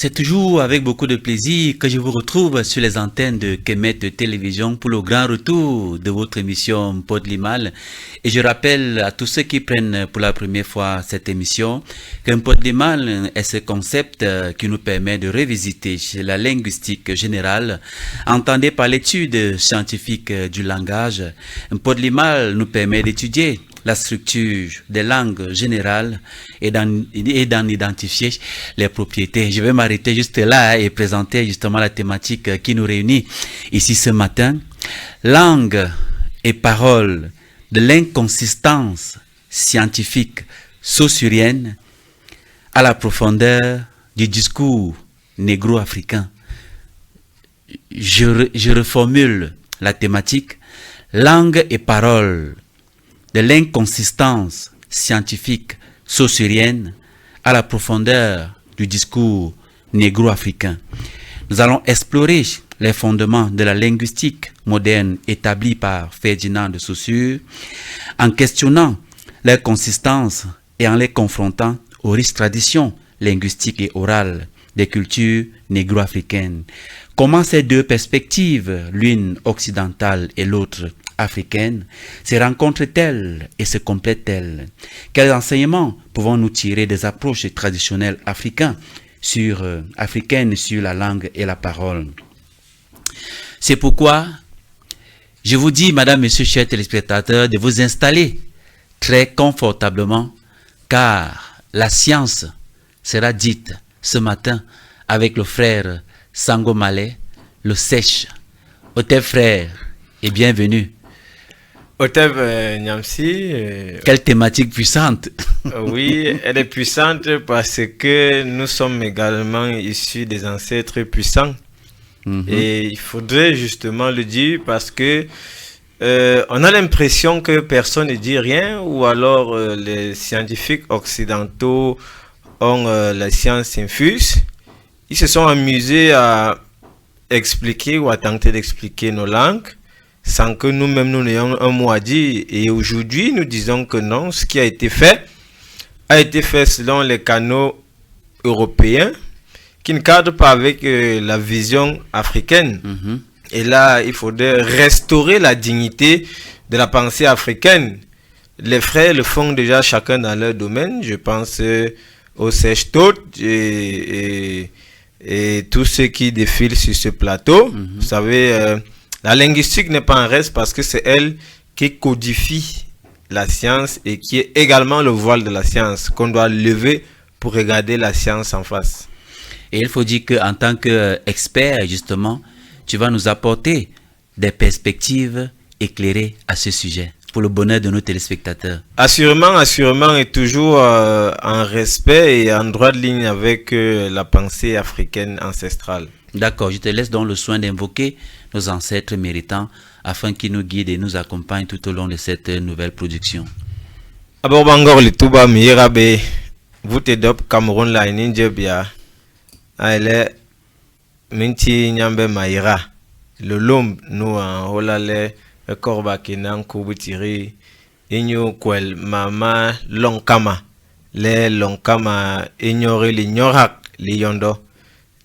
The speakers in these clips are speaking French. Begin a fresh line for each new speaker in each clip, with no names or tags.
C'est toujours avec beaucoup de plaisir que je vous retrouve sur les antennes de Kemet Télévision pour le grand retour de votre émission Pod Limal. Et je rappelle à tous ceux qui prennent pour la première fois cette émission qu'un Pod Limal est ce concept qui nous permet de revisiter la linguistique générale, entendez par l'étude scientifique du langage. Un Pod Limal nous permet d'étudier la structure des langues générales et d'en identifier les propriétés. Je vais m'arrêter juste là et présenter justement la thématique qui nous réunit ici ce matin. Langue et paroles de l'inconsistance scientifique saussurienne à la profondeur du discours négro-africain. Je reformule la thématique. Langue et paroles de l'inconsistance scientifique saussurienne à la profondeur du discours négro-africain. Nous allons explorer les fondements de la linguistique moderne établie par Ferdinand de Saussure en questionnant leur consistance et en les confrontant aux riches traditions linguistiques et orales des cultures négro-africaines. Comment ces deux perspectives, l'une occidentale et l'autre africaine, se rencontrent-elles et se complètent-elles? Quels enseignements pouvons-nous tirer des approches traditionnelles africaines sur la langue et la parole? C'est pourquoi je vous dis, madame, messieurs, chers téléspectateurs, de vous installer très confortablement, car la science sera dite ce matin avec le frère Sango Malé, le sèche. Otef frère, et bienvenue.
Otef Nyamsi.
Quelle thématique puissante.
Oui, elle est puissante parce que nous sommes également issus des ancêtres puissants. Et il faudrait justement le dire parce que on a l'impression que personne ne dit rien, ou alors les scientifiques occidentaux ont la science infuse. Ils se sont amusés à expliquer ou à tenter d'expliquer nos langues sans que nous-mêmes nous n'ayons un mot à dire. Et aujourd'hui, nous disons que non, ce qui a été fait selon les canaux européens qui ne cadrent pas avec la vision africaine. Et là, il faudrait restaurer la dignité de la pensée africaine. Les frères le font déjà chacun dans leur domaine. Je pense au Sèche-Tot et tous ceux qui défilent sur ce plateau. Vous savez, la linguistique n'est pas en reste parce que c'est elle qui codifie la science et qui est également le voile de la science qu'on doit lever pour regarder la science en face.
Et il faut dire qu'en tant qu'expert, justement, tu vas nous apporter des perspectives éclairées à ce sujet, pour le bonheur de nos téléspectateurs.
Assurément, et toujours en respect et en droite ligne avec la pensée africaine ancestrale.
D'accord, je te laisse donc le soin d'invoquer nos ancêtres méritants afin qu'ils nous guident et nous accompagnent tout au long de cette nouvelle production.
Abor bangor le tuba mirabe, vous te dop Cameroun la ninjebia, aile minti nyambe maïra, le lom nous en holale korba kenan kubutiri, inyo kwel mama lonkama, le lonkama ignore l'ignorak liondo,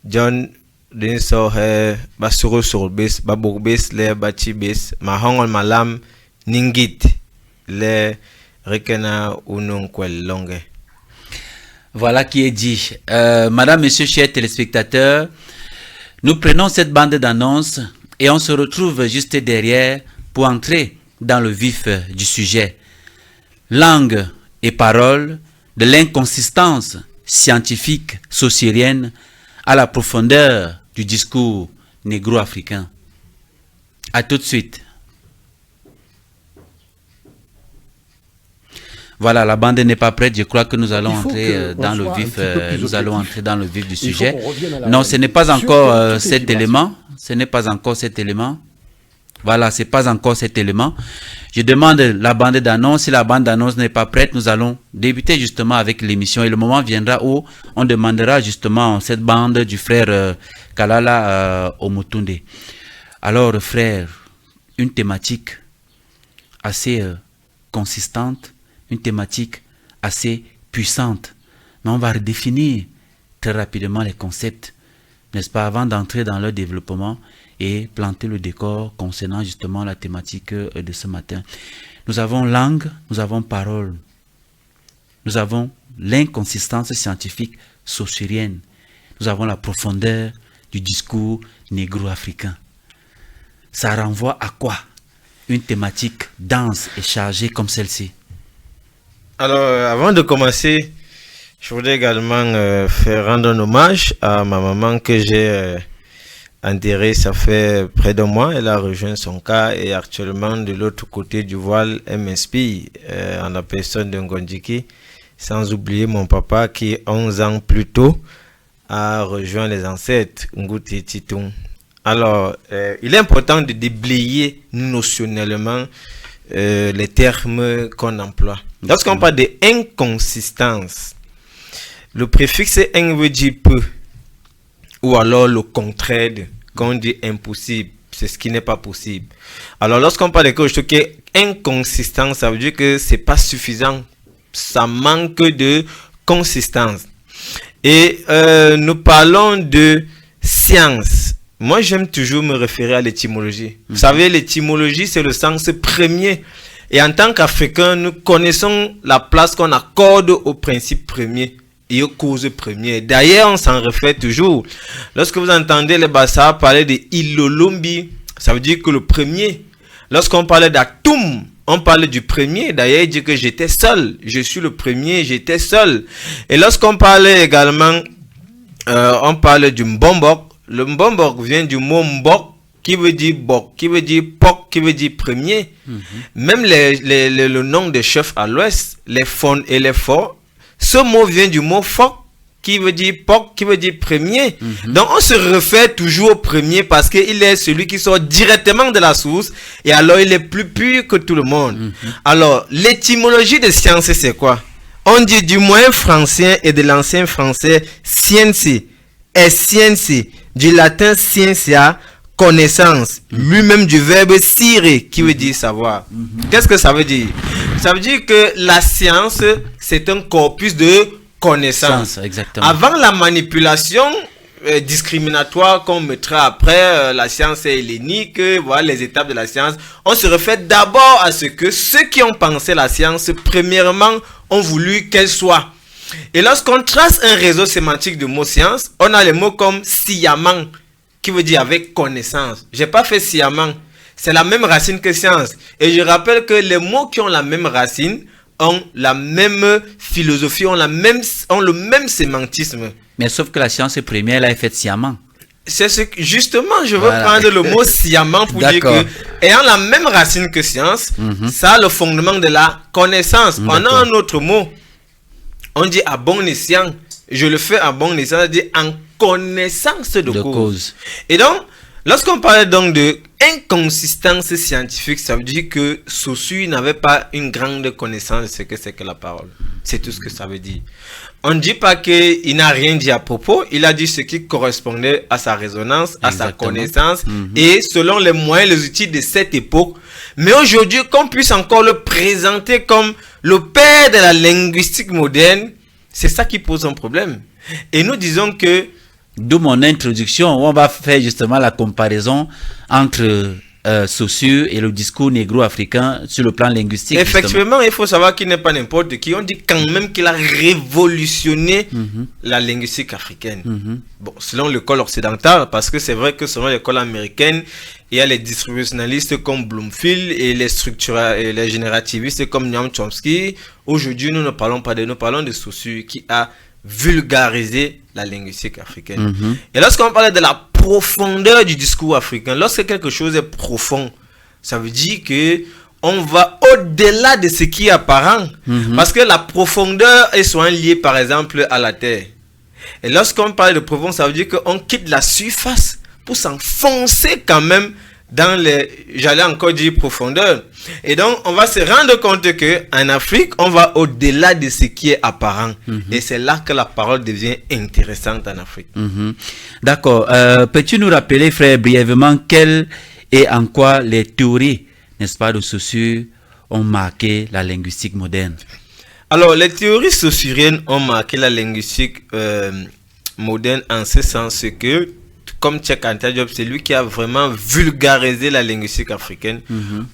John din so he basuru surbis baburbis le bachibis mahongol malam ningit le rekena ununkwel longe.
Voilà qui est dit. Madame, Monsieur, chers téléspectateurs, nous prenons cette bande d'annonces et on se retrouve juste derrière pour entrer dans le vif du sujet. Langue et paroles de l'inconsistance scientifique saussurienne à la profondeur du discours négro-africain. À tout de suite. Voilà, la bande n'est pas prête. Je crois que nous allons entrer dans le vif. Nous allons entrer dans le vif du sujet. Non, ce n'est pas encore cet élément. Ce n'est pas encore cet élément. Voilà, c'est pas encore cet élément. Je demande la bande d'annonce. Si la bande d'annonce n'est pas prête, nous allons débuter justement avec l'émission. Et le moment viendra où on demandera justement cette bande du frère Kalala Omotunde. Alors, frère, une thématique assez consistante, une thématique assez puissante. Mais on va redéfinir très rapidement les concepts, n'est-ce pas, avant d'entrer dans leur développement et planter le décor concernant justement la thématique de ce matin. Nous avons langue, nous avons parole, nous avons l'inconsistance scientifique saussurienne, nous avons la profondeur du discours négro-africain. Ça renvoie à quoi une thématique dense et chargée comme celle-ci?
Alors, avant de commencer, je voudrais également faire rendre un hommage à ma maman que j'ai enterrée, ça fait près d'un mois. Elle a rejoint son cas et actuellement de l'autre côté du voile, elle m'inspire en la personne de Ngondjiki. Sans oublier mon papa qui, 11 ans plus tôt, a rejoint les ancêtres Ngouti Titung. Alors, il est important de déblayer notionnellement les termes qu'on emploie. Lorsqu'on parle d'inconsistance, le préfixe ing veut dire peu, ou alors le contraire de, quand on dit impossible, c'est ce qui n'est pas possible. Alors, lorsqu'on parle de quelque chose qui est inconsistant, ça veut dire que c'est pas suffisant, ça manque de consistance. Et nous parlons de science. Moi, j'aime toujours me référer à l'étymologie. Vous savez, l'étymologie, c'est le sens premier. Et en tant qu'Africains, nous connaissons la place qu'on accorde au principe premier et aux causes premières. D'ailleurs, on s'en réfère toujours. Lorsque vous entendez les Bassa parler de Ilolombi, ça veut dire que le premier. Lorsqu'on parle d'Atum, on parle du premier. D'ailleurs, il dit que j'étais seul. Je suis le premier, j'étais seul. Et lorsqu'on parle également, on parle du Mbombok. Le Mbombok vient du mot Mbok, qui veut dire Bok, qui veut dire Pok, qui veut dire premier. Même le nom des chefs à l'ouest, les Fon et les Fo, ce mot vient du mot Fok, qui veut dire Pok, qui veut dire premier. Donc on se réfère toujours au premier parce qu'il est celui qui sort directement de la source et alors il est plus pur que tout le monde. Alors l'étymologie de science, c'est quoi? On dit du moyen français et de l'ancien français science et science, du latin scientia, connaissance, lui-même du verbe sire, qui veut dire savoir. Qu'est-ce que ça veut dire? Ça veut dire que la science, c'est un corpus de connaissances.
Exactement.
Avant la manipulation discriminatoire qu'on mettra après, la science hellénique, voilà les étapes de la science, on se réfère d'abord à ce que ceux qui ont pensé la science, premièrement, ont voulu qu'elle soit. Et lorsqu'on trace un réseau sémantique de mots science, on a les mots comme sciemment, qui veut dire avec connaissance. J'ai pas fait sciemment. C'est la même racine que science. Et je rappelle que les mots qui ont la même racine ont la même philosophie, ont le même sémantisme.
Mais sauf que la science première, elle a été faite sciemment.
C'est ce que, justement, je veux prendre le mot sciemment pour dire que, ayant la même racine que science, ça a le fondement de la connaissance. On a un autre mot. On dit à bon escient. Je le fais à bon escient, c'est-à-dire en connaissance de cause. Et donc, lorsqu'on parle donc de inconsistance scientifique, ça veut dire que Saussure n'avait pas une grande connaissance de ce que c'est que la parole. C'est tout ce que ça veut dire. On ne dit pas qu'il n'a rien dit à propos, il a dit ce qui correspondait à sa résonance, à sa connaissance, et selon les moyens, les outils de cette époque. Mais aujourd'hui, qu'on puisse encore le présenter comme le père de la linguistique moderne, c'est ça qui pose un problème. Et nous disons que...
D'où mon introduction, où on va faire justement la comparaison entre Saussure et le discours négro-africain sur le plan linguistique.
Effectivement, il faut savoir qu'il n'est pas n'importe qui. On dit quand même qu'il a révolutionné la linguistique africaine. Bon, selon l'école occidentale, parce que c'est vrai que selon l'école américaine, il y a les distributionnalistes comme Bloomfield et les générativistes comme Noam Chomsky. Aujourd'hui, nous ne parlons pas de nous, parlons de Saussure qui a vulgariser la linguistique africaine. Et lorsqu'on parle de la profondeur du discours africain, lorsque quelque chose est profond, ça veut dire que on va au-delà de ce qui est apparent. Parce que la profondeur est souvent liée, par exemple, à la terre. Et lorsqu'on parle de profondeur, ça veut dire qu'on quitte la surface pour s'enfoncer quand même dans les, j'allais encore dire profondeur. Et donc, on va se rendre compte que en Afrique, on va au-delà de ce qui est apparent. Et c'est là que la parole devient intéressante en Afrique.
D'accord. Peux-tu nous rappeler, frère, brièvement, quelles et en quoi les théories, n'est-ce pas, de Saussure ont marqué la linguistique moderne?
Alors, les théories saussuriennes ont marqué la linguistique moderne en ce sens que, comme Cheikh Anta Diop, c'est lui qui a vraiment vulgarisé la linguistique africaine,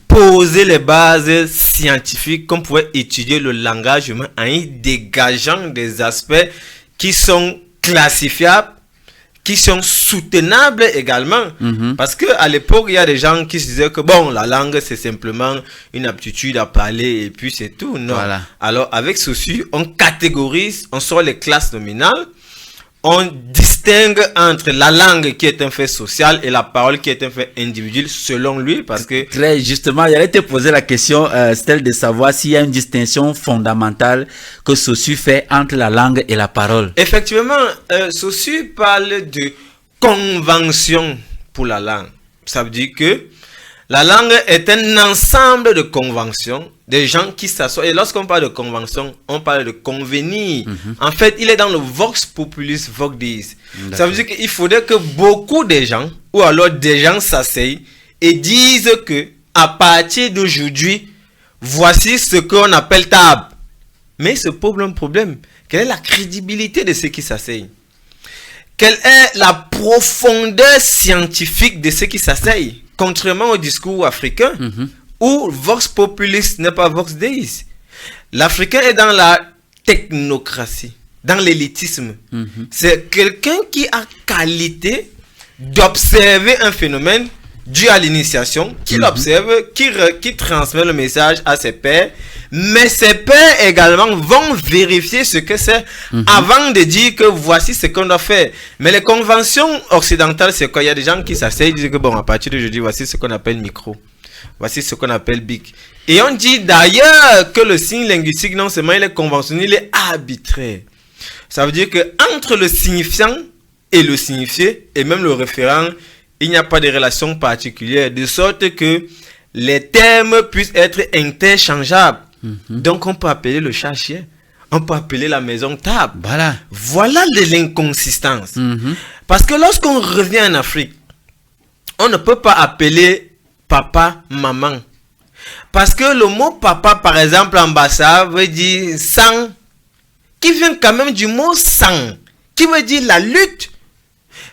posé les bases scientifiques qu'on pouvait étudier le langage humain en y dégageant des aspects qui sont classifiables, qui sont soutenables également. Parce qu'à l'époque, il y a des gens qui se disaient que bon, la langue, c'est simplement une aptitude à parler et puis c'est tout. Non.
Voilà.
Alors, avec ceci, on catégorise, on sort les classes nominales, on distingue entre la langue qui est un fait social et la parole qui est un fait individuel selon lui, parce que...
Très justement, j'allais te poser la question, celle de savoir s'il y a une distinction fondamentale que Saussure fait entre la langue et la parole.
Effectivement, Saussure parle de convention pour la langue. Ça veut dire que la langue est un ensemble de conventions, des gens qui s'assoient. Et lorsqu'on parle de convention, on parle de convenir. En fait, il est dans le vox populis vox deis. Ça veut dire qu'il faudrait que beaucoup de gens, ou alors des gens s'asseyent et disent que à partir d'aujourd'hui, voici ce qu'on appelle table. Mais ce problème, quelle est la crédibilité de ceux qui s'asseyent? Quelle est la profondeur scientifique de ceux qui s'asseyent? Contrairement au discours africain, où vox populis n'est pas vox deis. L'Africain est dans la technocratie, dans l'élitisme. C'est quelqu'un qui a qualité d'observer un phénomène dû à l'initiation, qui l'observe, qui transmet le message à ses pairs, mais ses pairs également vont vérifier ce que c'est avant de dire que voici ce qu'on doit faire. Mais les conventions occidentales, c'est quoi? Il y a des gens qui s'asseyent et disent que bon, à partir d'aujourd'hui, voici ce qu'on appelle micro. Voici ce qu'on appelle big. Et on dit d'ailleurs que le signe linguistique, non seulement il est conventionnel, il est arbitraire. Ça veut dire que entre le signifiant et le signifié, et même le référent, il n'y a pas de relation particulière, de sorte que les termes puissent être interchangeables. Donc on peut appeler le chat chien, on peut appeler la maison table. Voilà de l'inconsistance. Parce que lorsqu'on revient en Afrique, on ne peut pas appeler papa, maman. Parce que le mot papa, par exemple, en bassa, veut dire sang, qui vient quand même du mot sang, qui veut dire la lutte.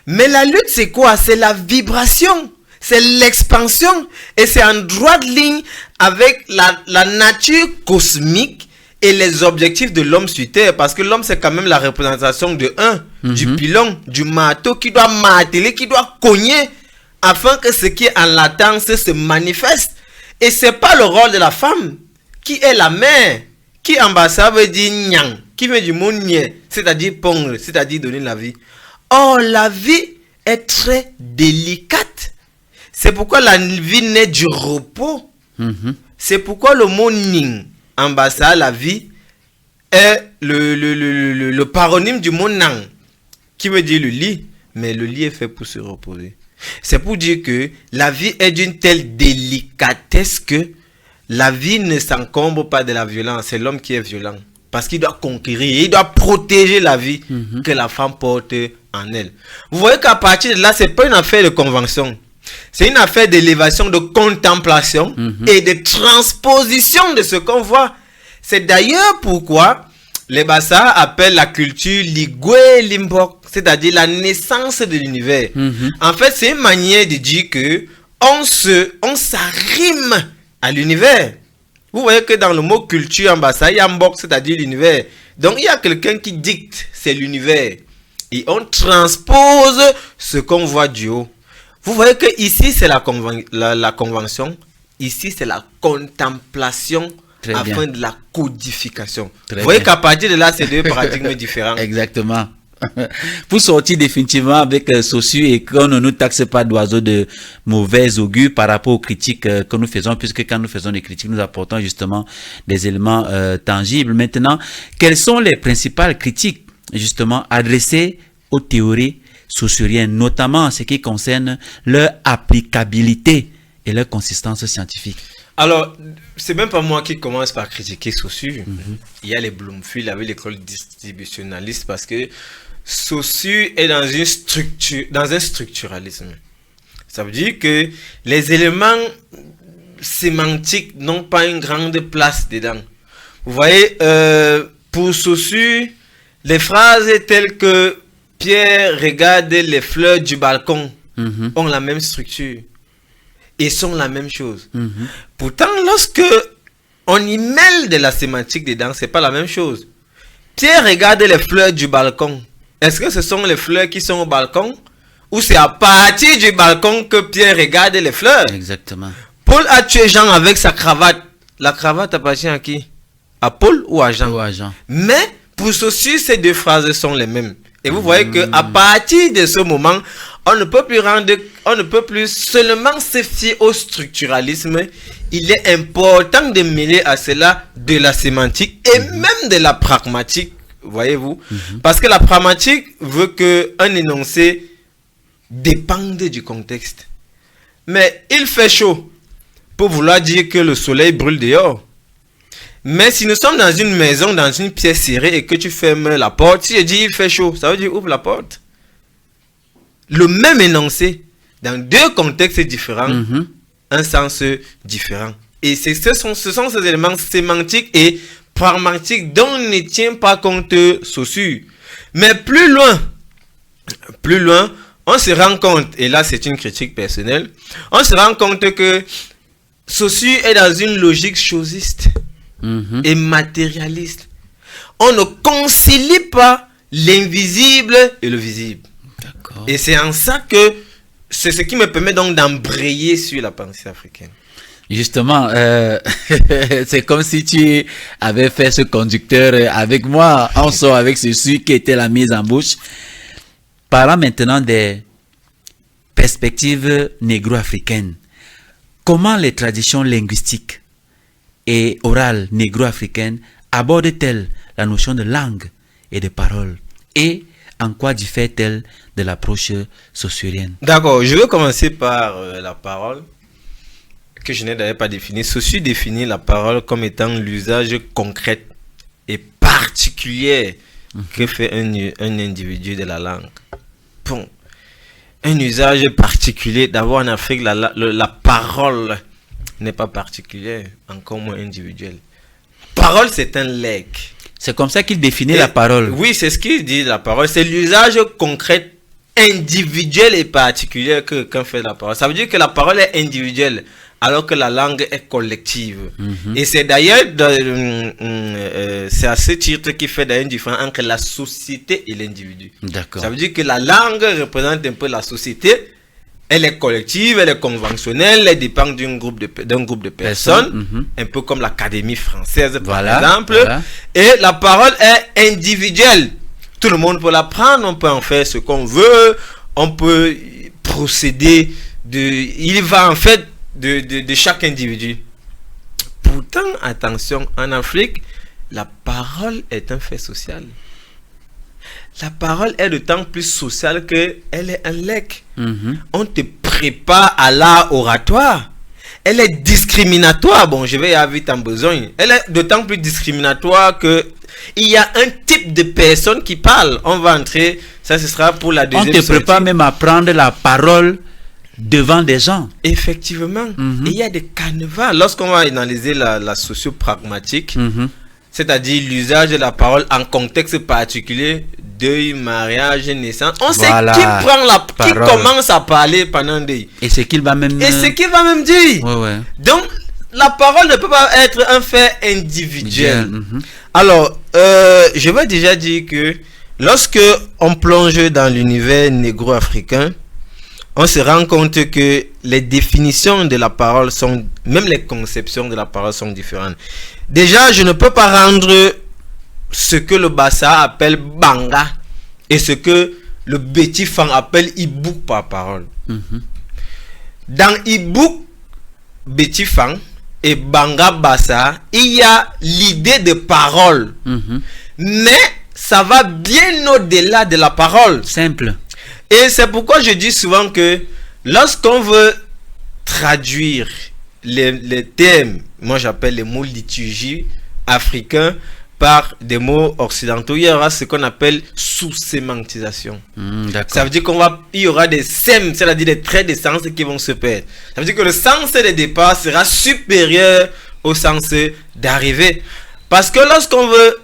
Mais la lutte, c'est quoi? C'est la vibration, c'est l'expansion, et c'est en droite ligne avec la nature cosmique et les objectifs de l'homme sur Terre. Parce que l'homme, c'est quand même la représentation de du pilon, du marteau qui doit marteler, qui doit cogner, afin que ce qui est en latence se manifeste. Et c'est pas le rôle de la femme, qui est la mère, qui en bassa veut dire nyang, qui veut du mot nye, c'est-à-dire pondre, c'est-à-dire donner la vie. Or, la vie est très délicate. C'est pourquoi la vie naît du repos. C'est pourquoi le mot ning, en bassa, la vie, est le paronyme du mot nang, qui veut dire le lit. Mais le lit est fait pour se reposer. C'est pour dire que la vie est d'une telle délicatesse que la vie ne s'encombre pas de la violence. C'est l'homme qui est violent. Parce qu'il doit conquérir, il doit protéger la vie que la femme porte en elle. Vous voyez qu'à partir de là, ce n'est pas une affaire de convention. C'est une affaire d'élévation, de contemplation et de transposition de ce qu'on voit. C'est d'ailleurs pourquoi les Bassa appellent la culture Ligwe Limbok, c'est-à-dire la naissance de l'univers. En fait, c'est une manière de dire que on s'arrime à l'univers. Vous voyez que dans le mot culture en Bassa, il y a Mbok, c'est-à-dire l'univers. Donc il y a quelqu'un qui dicte, c'est l'univers. Et on transpose ce qu'on voit du haut. Vous voyez que ici c'est la convention, ici c'est la contemplation. Afin de la codification. Vous voyez qu'à partir de là, c'est deux paradigmes différents.
Exactement. Pour sortir définitivement avec Saussure et qu'on ne nous taxe pas d'oiseaux de mauvais augure par rapport aux critiques que nous faisons, puisque quand nous faisons des critiques, nous apportons justement des éléments tangibles. Maintenant, quelles sont les principales critiques justement adressées aux théories saussuriennes, notamment en ce qui concerne leur applicabilité et leur consistance scientifique?
Alors, c'est même pas moi qui commence par critiquer Saussure. Il y a les Bloomfield avec l'école distributionnaliste parce que Saussure est dans une structure, dans un structuralisme. Ça veut dire que les éléments sémantiques n'ont pas une grande place dedans. Vous voyez, pour Saussure, les phrases telles que Pierre regarde les fleurs du balcon,
Mhm.
ont la même structure et sont la même chose.
Mhm.
Pourtant, lorsque on y mêle de la sémantique dedans, c'est pas la même chose. Pierre regarde les fleurs du balcon. Est-ce que ce sont les fleurs qui sont au balcon? Ou c'est à partir du balcon que Pierre regarde les fleurs?
Exactement.
Paul a tué Jean avec sa cravate. La cravate appartient à qui? À Paul ou à Jean?
Ou à Jean.
Mais pour ceci, ces deux phrases sont les mêmes. Et vous voyez que à partir de ce moment, on ne peut plus seulement se fier au structuralisme. Il est important de mêler à cela de la sémantique et même de la pragmatique, voyez-vous. Parce que la pragmatique veut que un énoncé dépende du contexte. Mais il fait chaud pour vouloir dire que le soleil brûle dehors. Mais si nous sommes dans une maison, dans une pièce serrée et que tu fermes la porte, si je dis il fait chaud, ça veut dire ouvre la porte. Le même énoncé, dans deux contextes différents,
Mhm.
un sens différent. Et ce sont ces éléments sémantiques et pragmatiques dont on ne tient pas compte Saussure. Mais plus loin, on se rend compte, et là c'est une critique personnelle, on se rend compte que Saussure est dans une logique chosiste
Mhm.
et matérialiste. On ne concilie pas l'invisible et le visible.
D'accord.
Et c'est en ça que c'est ce qui me permet donc d'embrayer sur la pensée africaine.
Justement, c'est comme si tu avais fait ce conducteur avec moi. On sort avec ceci qui était la mise en bouche. Parlons maintenant des perspectives négro-africaines. Comment les traditions linguistiques et orales négro-africaines abordent-elles la notion de langue et de parole? Et en quoi diffère-t-elle de l'approche saussurienne?
D'accord, je vais commencer par la parole, que je n'ai d'ailleurs pas définie. Saussure définit la parole comme étant l'usage concret et particulier que fait un individu de la langue. Bon, un usage particulier. D'abord en Afrique, la parole n'est pas particulière, encore moins individuelle. Parole, c'est un legs.
C'est comme ça qu'il définit la parole.
Oui, c'est ce qu'il dit, la parole. C'est l'usage concret, individuel et particulier qu'en fait la parole. Ça veut dire que la parole est individuelle, alors que la langue est collective. Et c'est d'ailleurs, c'est à ce titre qui fait d'ailleurs une différence entre la société et l'individu.
D'accord.
Ça veut dire que la langue représente un peu la société. Elle est collective, elle est conventionnelle, elle dépend d'un groupe de personnes, un peu comme l'Académie française par exemple. Voilà. Et la parole est individuelle. Tout le monde peut la prendre, on peut en faire ce qu'on veut, on peut procéder il va en fait de chaque individu. Pourtant, attention, en Afrique, la parole est un fait social. La parole est d'autant plus sociale qu'elle est un legs. On te prépare à l'art oratoire. Elle est discriminatoire. Bon, je vais y aller vite en besogne. Elle est d'autant plus discriminatoire que il y a un type de personne qui parle. On va entrer, ça ce sera pour la deuxième
sortie. On te prépare même à prendre la parole devant des gens.
Effectivement. Il y a des canevas. Lorsqu'on va analyser la socio-pragmatique, c'est-à-dire l'usage de la parole en contexte particulier, deuil, mariage, naissance. On sait qui prend qui commence à parler pendant deuil.
Et ce qu'il va même
dire.
Ouais.
Donc, la parole ne peut pas être un fait individuel. Alors, je vais déjà dire que lorsque on plonge dans l'univers négro-africain, on se rend compte que les définitions de la parole même les conceptions de la parole sont différentes. Déjà, je ne peux pas rendre ce que le Bassa appelle Banga et ce que le Bétifang appelle Ibouk par parole. Dans Ibouk, Bétifang et Banga Bassa, il y a l'idée de parole. Mais ça va bien au-delà de la parole.
Simple.
Et c'est pourquoi je dis souvent que lorsqu'on veut traduire les termes, moi j'appelle les mots liturgie africains par des mots occidentaux, il y aura ce qu'on appelle sous-sémantisation. Ça veut dire qu'il y aura des sèmes, c'est-à-dire des traits de sens qui vont se perdre. Ça veut dire que le sens de départ sera supérieur au sens d'arrivée. Parce que lorsqu'on veut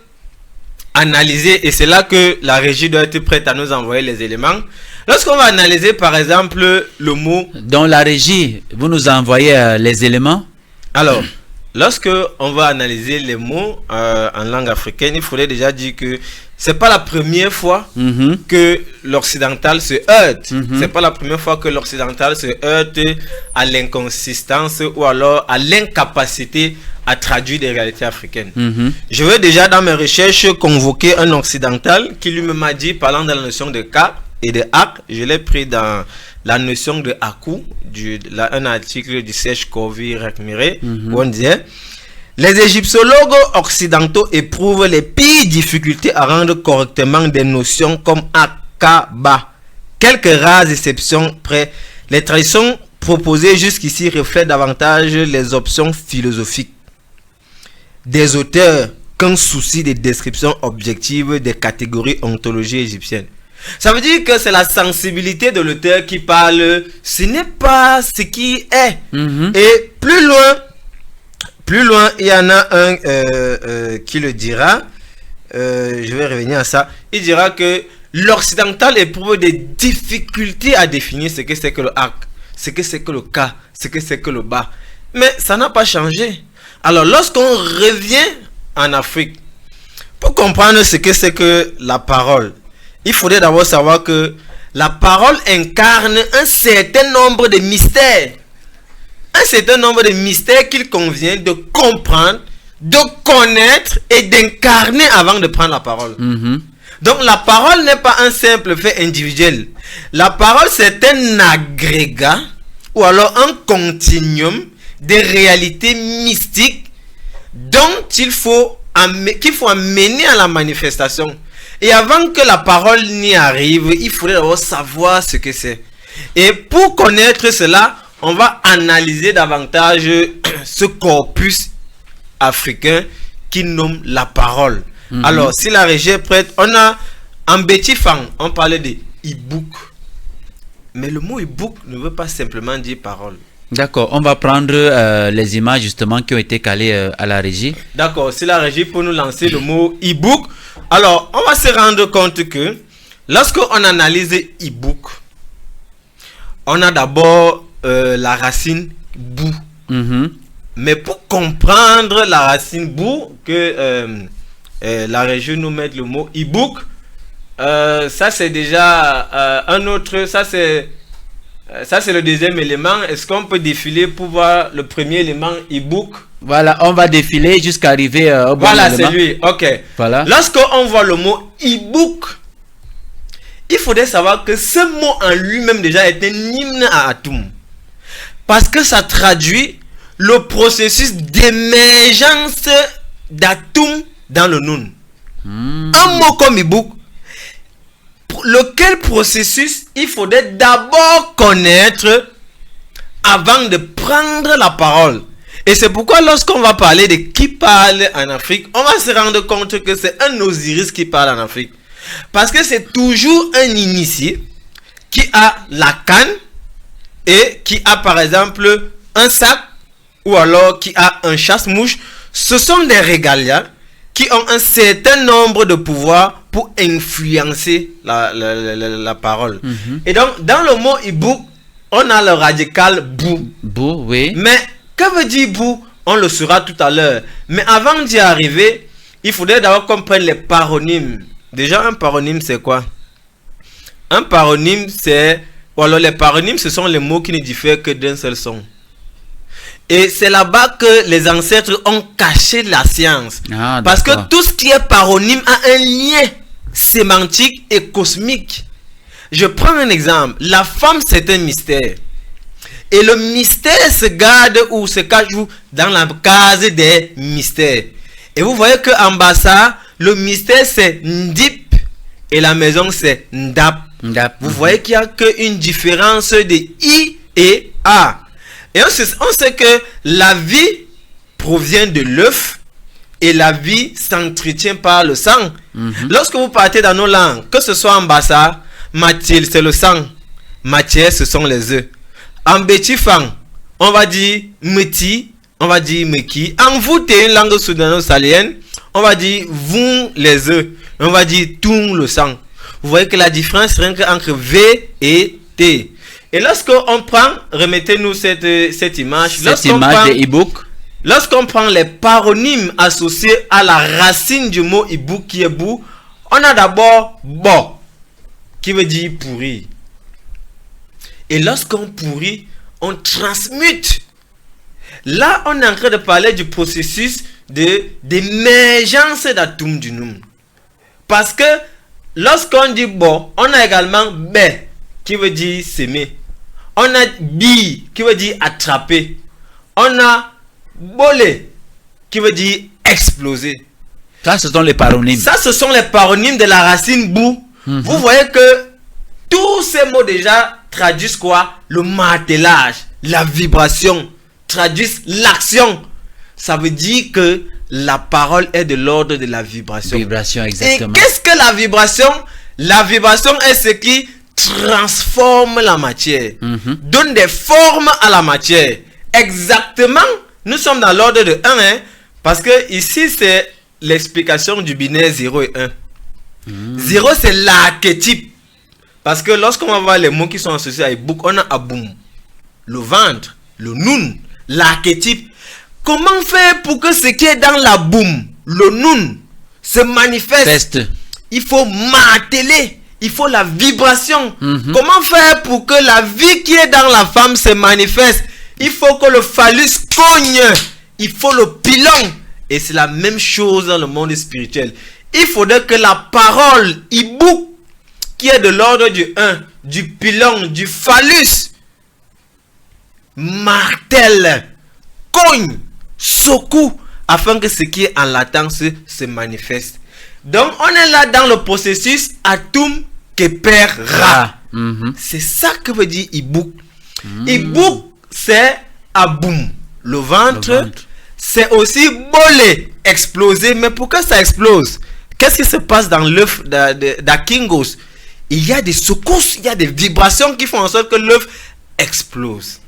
analyser, et c'est là que la régie doit être prête à nous envoyer les éléments. Lorsqu'on va analyser par exemple le mot...
Dans la régie, vous nous envoyez les éléments.
Alors, lorsque on va analyser les mots en langue africaine, il faudrait déjà dire que c'est pas la première fois que l'occidental se heurte. C'est pas la première fois que l'occidental se heurte à l'inconsistance ou alors à l'incapacité à traduire des réalités africaines. Je veux déjà dans mes recherches convoquer un occidental qui lui-même a dit, parlant de la notion de cas et de Ak, je l'ai pris dans la notion de Aku, un article du Serge Covy-Rakmiré, où on disait: les égyptologues occidentaux éprouvent les pires difficultés à rendre correctement des notions comme Akaba. Quelques rares exceptions près, les traditions proposées jusqu'ici reflètent davantage les options philosophiques des auteurs qu'un souci de description objective des catégories ontologiques égyptiennes. Ça veut dire que c'est la sensibilité de l'auteur qui parle, ce n'est pas ce qui est. Et plus loin, il y en a un qui le dira, je vais revenir à ça, il dira que l'occidental éprouve des difficultés à définir ce que c'est que le Ak, ce que c'est que le Ka, ce que c'est que le Ba. Mais ça n'a pas changé. Alors lorsqu'on revient en Afrique, pour comprendre ce que c'est que la parole, il faudrait d'abord savoir que la parole incarne un certain nombre de mystères. Un certain nombre de mystères qu'il convient de comprendre, de connaître et d'incarner avant de prendre la parole. Donc la parole n'est pas un simple fait individuel. La parole, c'est un agrégat ou alors un continuum des réalités mystiques dont qu'il faut amener à la manifestation. Et avant que la parole n'y arrive, il faudrait d'abord savoir ce que c'est. Et pour connaître cela, on va analyser davantage ce corpus africain qui nomme la parole. Alors, si la régie est prête, on a en Bétifang, on parlait de Ibouk. Mais le mot Ibouk ne veut pas simplement dire parole.
D'accord, on va prendre les images justement qui ont été calées à la régie.
D'accord, si la régie peut nous lancer le mot Ibouk. Alors, on va se rendre compte que lorsqu'on analyse Ibouk, on a d'abord la racine Bou. Mais pour comprendre la racine Bou, que la régie nous mette le mot Ibouk, ça c'est déjà un autre, ça c'est le deuxième élément. Est-ce qu'on peut défiler pour voir le premier élément Ibouk?
Voilà, on va défiler jusqu'à arriver au bon
voilà,
élément.
c'est lui, ok.
Voilà.
Lorsqu'on voit le mot Ibouk, il faudrait savoir que ce mot en lui-même déjà est un hymne à Atum. Parce que ça traduit le processus d'émergence d'Atum dans le Noun. Un mot comme Ibouk, lequel processus il faudrait d'abord connaître avant de prendre la parole. Et c'est pourquoi lorsqu'on va parler de qui parle en Afrique, on va se rendre compte que c'est un Osiris qui parle en Afrique. Parce que c'est toujours un initié qui a la canne et qui a par exemple un sac ou alors qui a un chasse-mouche. Ce sont des régalias qui ont un certain nombre de pouvoirs pour influencer la parole. Et donc, dans le mot Ibouk, on a le radical Bou.
Bou, oui.
Mais, que veut dire Bou? On le saura tout à l'heure. Mais avant d'y arriver, il faudrait d'abord comprendre les paronymes. Déjà, un paronyme, c'est quoi? Un paronyme, c'est... Ou alors, les paronymes, ce sont les mots qui ne diffèrent que d'un seul son. Et c'est là-bas que les ancêtres ont caché la science. Parce que tout ce qui est paronyme a un lien sémantique et cosmique. Je prends un exemple. La femme, c'est un mystère. Et le mystère se garde ou se cache dans la case des mystères. Et vous voyez qu'en bas ça, le mystère c'est Ndip et la maison c'est Ndap. Vous voyez qu'il n'y a qu'une différence de I et A. Et on sait que la vie provient de l'œuf et la vie s'entretient par le sang. Lorsque vous partez dans nos langues, que ce soit en Bassa, Mathilde c'est le sang, Mathias ce sont les œufs. En Bétifang, on va dire Meti, on va dire Meki. En Voute, une langue soudano-salienne, on va dire vous les œufs. On va dire tout le sang. Vous voyez que la différence est entre V et T. Et lorsqu'on prend, remettez-nous cette image.
Cette image de e-book.
Lorsqu'on prend les paronymes associés à la racine du mot e-book qui est bou, on a d'abord bo, qui veut dire pourri. Et lorsqu'on pourrit, on transmute. Là, on est en train de parler du processus d'émergence d'atomes du nom. Parce que lorsqu'on dit bo, on a également be, qui veut dire s'aimer. On a bi, qui veut dire attraper. On a bolé, qui veut dire exploser.
Ça, ce sont les paronymes.
Ça, ce sont les paronymes de la racine bou. Vous voyez que tous ces mots déjà traduisent quoi? Le martelage, la vibration, traduisent l'action. Ça veut dire que la parole est de l'ordre de la vibration.
Vibration, exactement.
Et qu'est-ce que la vibration? La vibration est ce qui transforme la matière, donne des formes à la matière. Exactement, nous sommes dans l'ordre de 1, hein, parce que ici c'est l'explication du binaire 0 et 1. 0 c'est l'archétype. Parce que lorsqu'on va voir les mots qui sont associés à Ibouk, on a Aboum, le ventre, le Noun, l'archétype. Comment faire pour que ce qui est dans la boum, le Noun, se manifeste? Il faut marteler, il faut la vibration. Comment faire pour que la vie qui est dans la femme se manifeste? Il faut que le phallus cogne, il faut le pilon. Et c'est la même chose dans le monde spirituel. Il faudrait que la parole Ibouk, qui est de l'ordre du 1, du pilon, du phallus, martèle, cogne, secoue, afin que ce qui est en latence se manifeste. Donc, on est là dans le processus atum kepera. C'est ça que veut dire Ibouk. Ibouk, c'est aboum, le ventre. C'est aussi bolé, exploser. Mais pourquoi ça explose? Qu'est-ce qui se passe dans l'œuf d'Akingos? Il y a des secousses, il y a des vibrations qui font en sorte que l'œuf explose.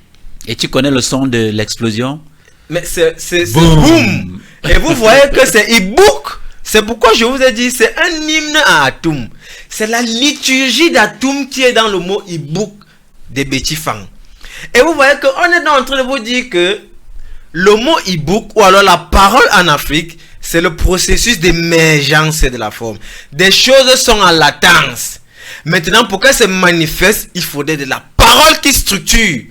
Et tu connais le son de l'explosion?
Mais c'est boum. Et vous voyez que c'est Ibouk. C'est pourquoi je vous ai dit, c'est un hymne à Atum. C'est la liturgie d'Atum qui est dans le mot Ibouk de Betifang. Et vous voyez qu'on est en train de vous dire que le mot Ibouk, ou alors la parole en Afrique, c'est le processus d'émergence de la forme. Des choses sont en latence. Maintenant, pour qu'elles se manifestent, il faudrait de la parole qui structure,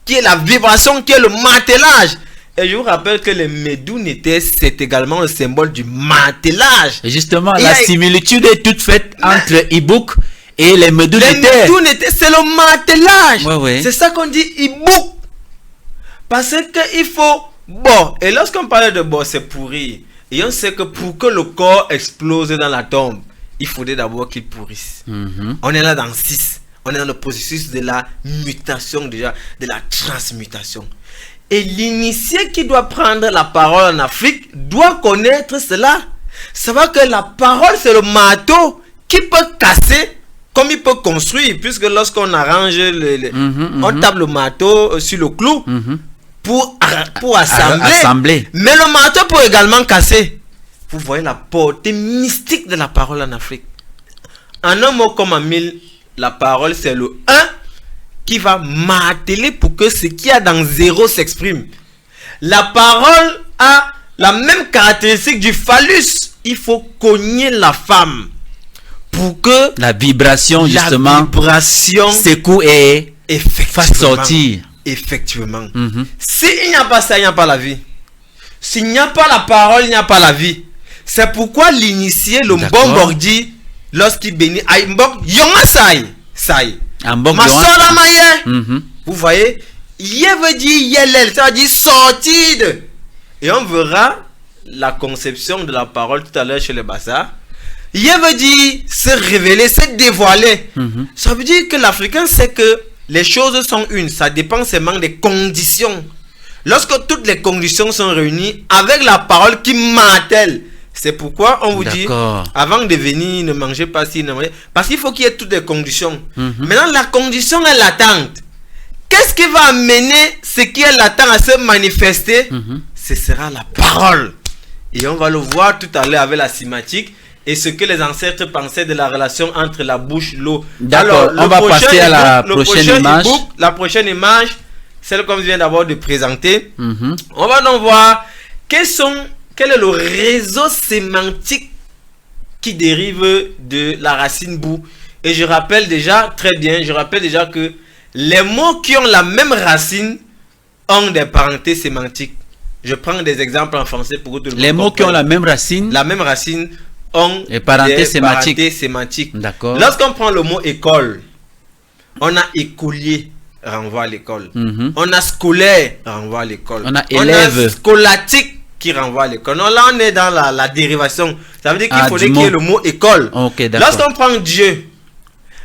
qui est la vibration, qui est le martelage. Et je vous rappelle que les Médounités, c'est également le symbole du martelage.
Et justement, la similitude est toute faite entre Ibouk et les Médounités.
Les Médounités, c'est le martelage.
Ouais.
C'est ça qu'on dit Ibouk. Parce qu'il faut bon. Et lorsqu'on parle de bon, c'est pourrir. Et on sait que pour que le corps explose dans la tombe, il faudrait d'abord qu'il pourrisse. On est là dans 6. On est dans le processus de la mutation déjà, de la transmutation. Et l'initié qui doit prendre la parole en Afrique doit connaître cela. Savoir que la parole, c'est le marteau qui peut casser comme il peut construire. Puisque lorsqu'on arrange, on tape le marteau sur le clou pour assembler. Mais le marteau peut également casser. Vous voyez la portée mystique de la parole en Afrique. En un mot comme en mille, la parole c'est le 1 qui va marteler pour que ce qu'il y a dans 0 s'exprime. La parole a la même caractéristique du phallus. Il faut cogner la femme pour que
la vibration justement secoue et fasse sortir.
Effectivement. S'il n'y a pas ça, il n'y a pas la vie. S'il n'y a pas la parole, il n'y a pas la vie. C'est pourquoi l'initié, le Mbombordi, lorsqu'il bénit, vous voyez, Yé veut dire Yelel, ça veut dire sortir. Et on verra la conception de la parole tout à l'heure chez les Bassa. Yé veut dire se révéler, se dévoiler. Ça veut dire que l'Africain sait que les choses sont une, ça dépend seulement des conditions. Lorsque toutes les conditions sont réunies, avec la parole qui martèle, c'est pourquoi on vous dit, avant de venir, ne mangez pas si, ne mangez, parce qu'il faut qu'il y ait toutes les conditions. Maintenant, la condition est latente. Qu'est-ce qui va amener ce qui est latent à se manifester? Ce sera la parole. Et on va le voir tout à l'heure avec la cinématique. et ce que les ancêtres pensaient de la relation entre la bouche, l'eau.
D'accord, on va passer à la prochaine image.
La prochaine image, celle qu'on vient d'abord de présenter. On va donc voir quel est le réseau sémantique qui dérive de la racine bou. Et je rappelle déjà que les mots qui ont la même racine ont des parentés sémantiques. Je prends des exemples en français pour que tout le monde
Les mots
comprenne.
qui ont la même racine
ont
des parentés sémantiques.
sémantiques.
D'accord.
Lorsqu'on prend le mot école, on a écolier, renvoie à l'école. On a scolaire, renvoie à l'école.
On a élève.
Scolatique qui renvoie à l'école. Non, là on est dans la dérivation. Ça veut dire qu'il faudrait qu'il y ait le mot école.
Okay,
lorsqu'on prend Dieu,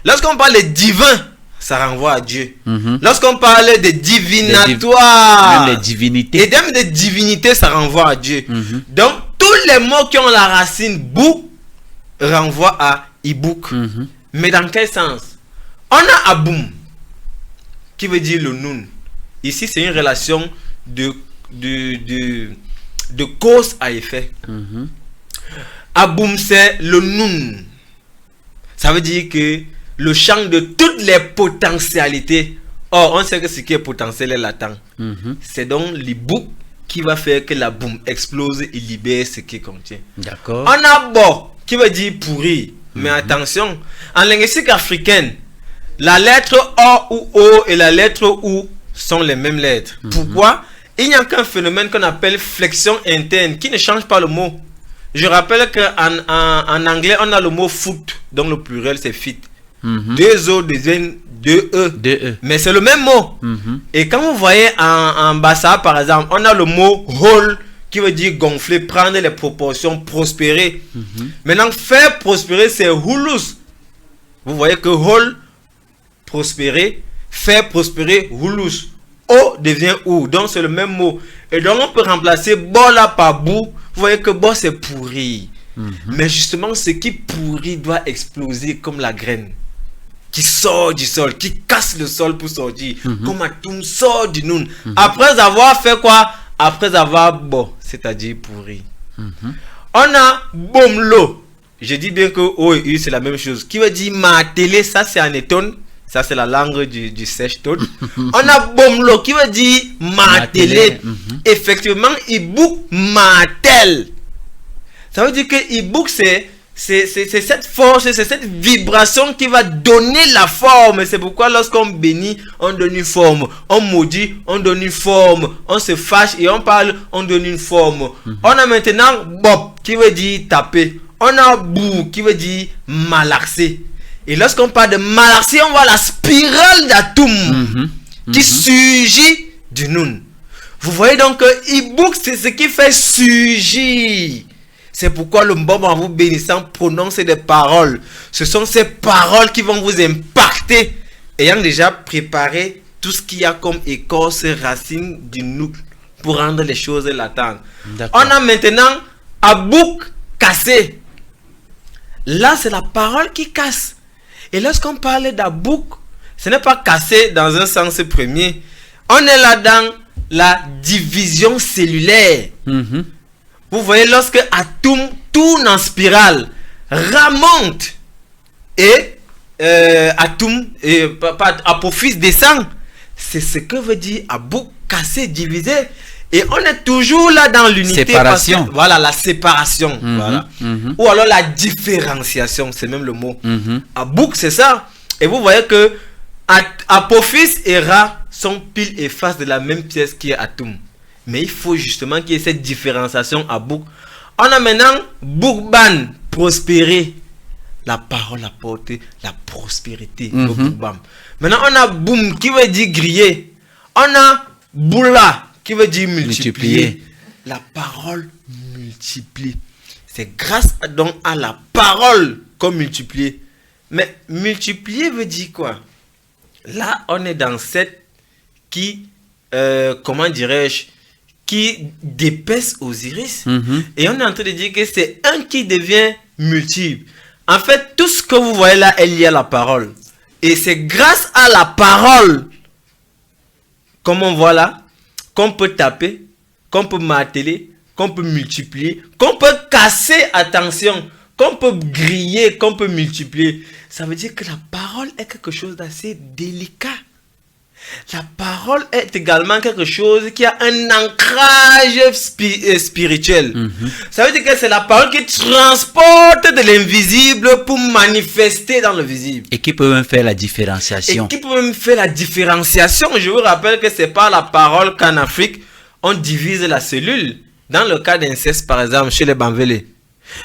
lorsqu'on parle de divin, ça renvoie à Dieu. Lorsqu'on parle de divinatoire,
même les divinités.
et même des divinités, ça renvoie à Dieu. Donc, tous les mots qui ont la racine bou renvoient à ibouk. Mais dans quel sens? On a aboum, qui veut dire le nun. Ici, c'est une relation de cause à effet. Aboum, c'est le nun. Ça veut dire que le champ de toutes les potentialités. Or, on sait que ce qui est potentiel est latent. C'est donc l'ibouk qui va faire que la boum explose et libère ce qui contient.
D'accord.
On a bo qui veut dire pourri. Mais attention, en linguistique africaine, la lettre O ou O et la lettre OU sont les mêmes lettres. Pourquoi? Il n'y a qu'un phénomène qu'on appelle flexion interne qui ne change pas le mot. Je rappelle qu'en anglais, on a le mot foot, donc le pluriel c'est fit. Deux O deviennent deux E. Mais c'est le même mot. Et quand vous voyez en Bassa, par exemple, on a le mot whole qui veut dire gonfler, prendre les proportions, prospérer. Maintenant, faire prospérer, c'est hulus. Vous voyez que whole, prospérer, faire prospérer, hulus. O devient ou, donc c'est le même mot. Et donc on peut remplacer bo là par bou. Vous voyez que bo c'est pourri. Mais justement, ce qui pourrit doit exploser comme la graine qui sort du sol, qui casse le sol pour sortir. Comme Atum sort du noun. Après avoir fait quoi? Après avoir bo, c'est-à-dire pourri. On a bomlo. Je dis bien que O et U c'est la même chose. Qui veut dire ma télé, ça c'est en étonne. Ça c'est la langue du sèche-taude. On a bomlo qui veut dire ma télé. Effectivement, ibouk matel. Ça veut dire que ibouk c'est cette force, c'est cette vibration qui va donner la forme. C'est pourquoi lorsqu'on bénit, on donne une forme. On maudit, on donne une forme. On se fâche et on parle, on donne une forme. On a maintenant bob qui veut dire taper. On a bou qui veut dire malaxer. Et lorsqu'on parle de malaxer, on voit la spirale d'Atum qui surgit du nun. Vous voyez donc que ibouk c'est ce qui fait surgir. C'est pourquoi le Mbombo en vous bénissant prononce des paroles. Ce sont ces paroles qui vont vous impacter. Ayant déjà préparé tout ce qu'il y a comme écorce, racine du noucle pour rendre les choses latentes. On a maintenant abouk cassé. Là, c'est la parole qui casse. Et lorsqu'on parle d'abouk, ce n'est pas cassé dans un sens premier. On est là dans la division cellulaire. Vous voyez, lorsque Atum tourne en spirale, remonte et Atum, Apophis descend. C'est ce que veut dire abouk, cassé, divisé. Et on est toujours là dans l'unité.
Séparation.
Voilà, la séparation. Voilà. Ou alors la différenciation, c'est même le mot. Abouk, c'est ça. Et vous voyez que Apophis et Ra sont pile et face de la même pièce qui est Atum. Mais il faut justement qu'il y ait cette différenciation à Bouk. On a maintenant Boukban, prospérer. La parole apporte la prospérité. Maintenant on a Boum qui veut dire griller. On a Boula qui veut dire multiplier. La parole multiplie. C'est grâce donc à la parole qu'on multiplie. Mais multiplier veut dire quoi? Là on est dans cette qui, comment dirais-je, qui d'épaisse aux iris. Et on est en train de dire que c'est un qui devient multiple. En fait, tout ce que vous voyez là est lié à la parole. Et c'est grâce à la parole, comme on voit là, qu'on peut taper, qu'on peut marteler, qu'on peut multiplier, qu'on peut casser, attention, qu'on peut griller, qu'on peut multiplier. Ça veut dire que la parole est quelque chose d'assez délicat. La parole est également quelque chose qui a un ancrage spirituel. Ça veut dire que c'est la parole qui transporte de l'invisible pour manifester dans le visible.
Et qui peut même faire la différenciation.
Je vous rappelle que c'est pas la parole qu'en Afrique, on divise la cellule. Dans le cas d'inceste, par exemple, chez les Bamvélés,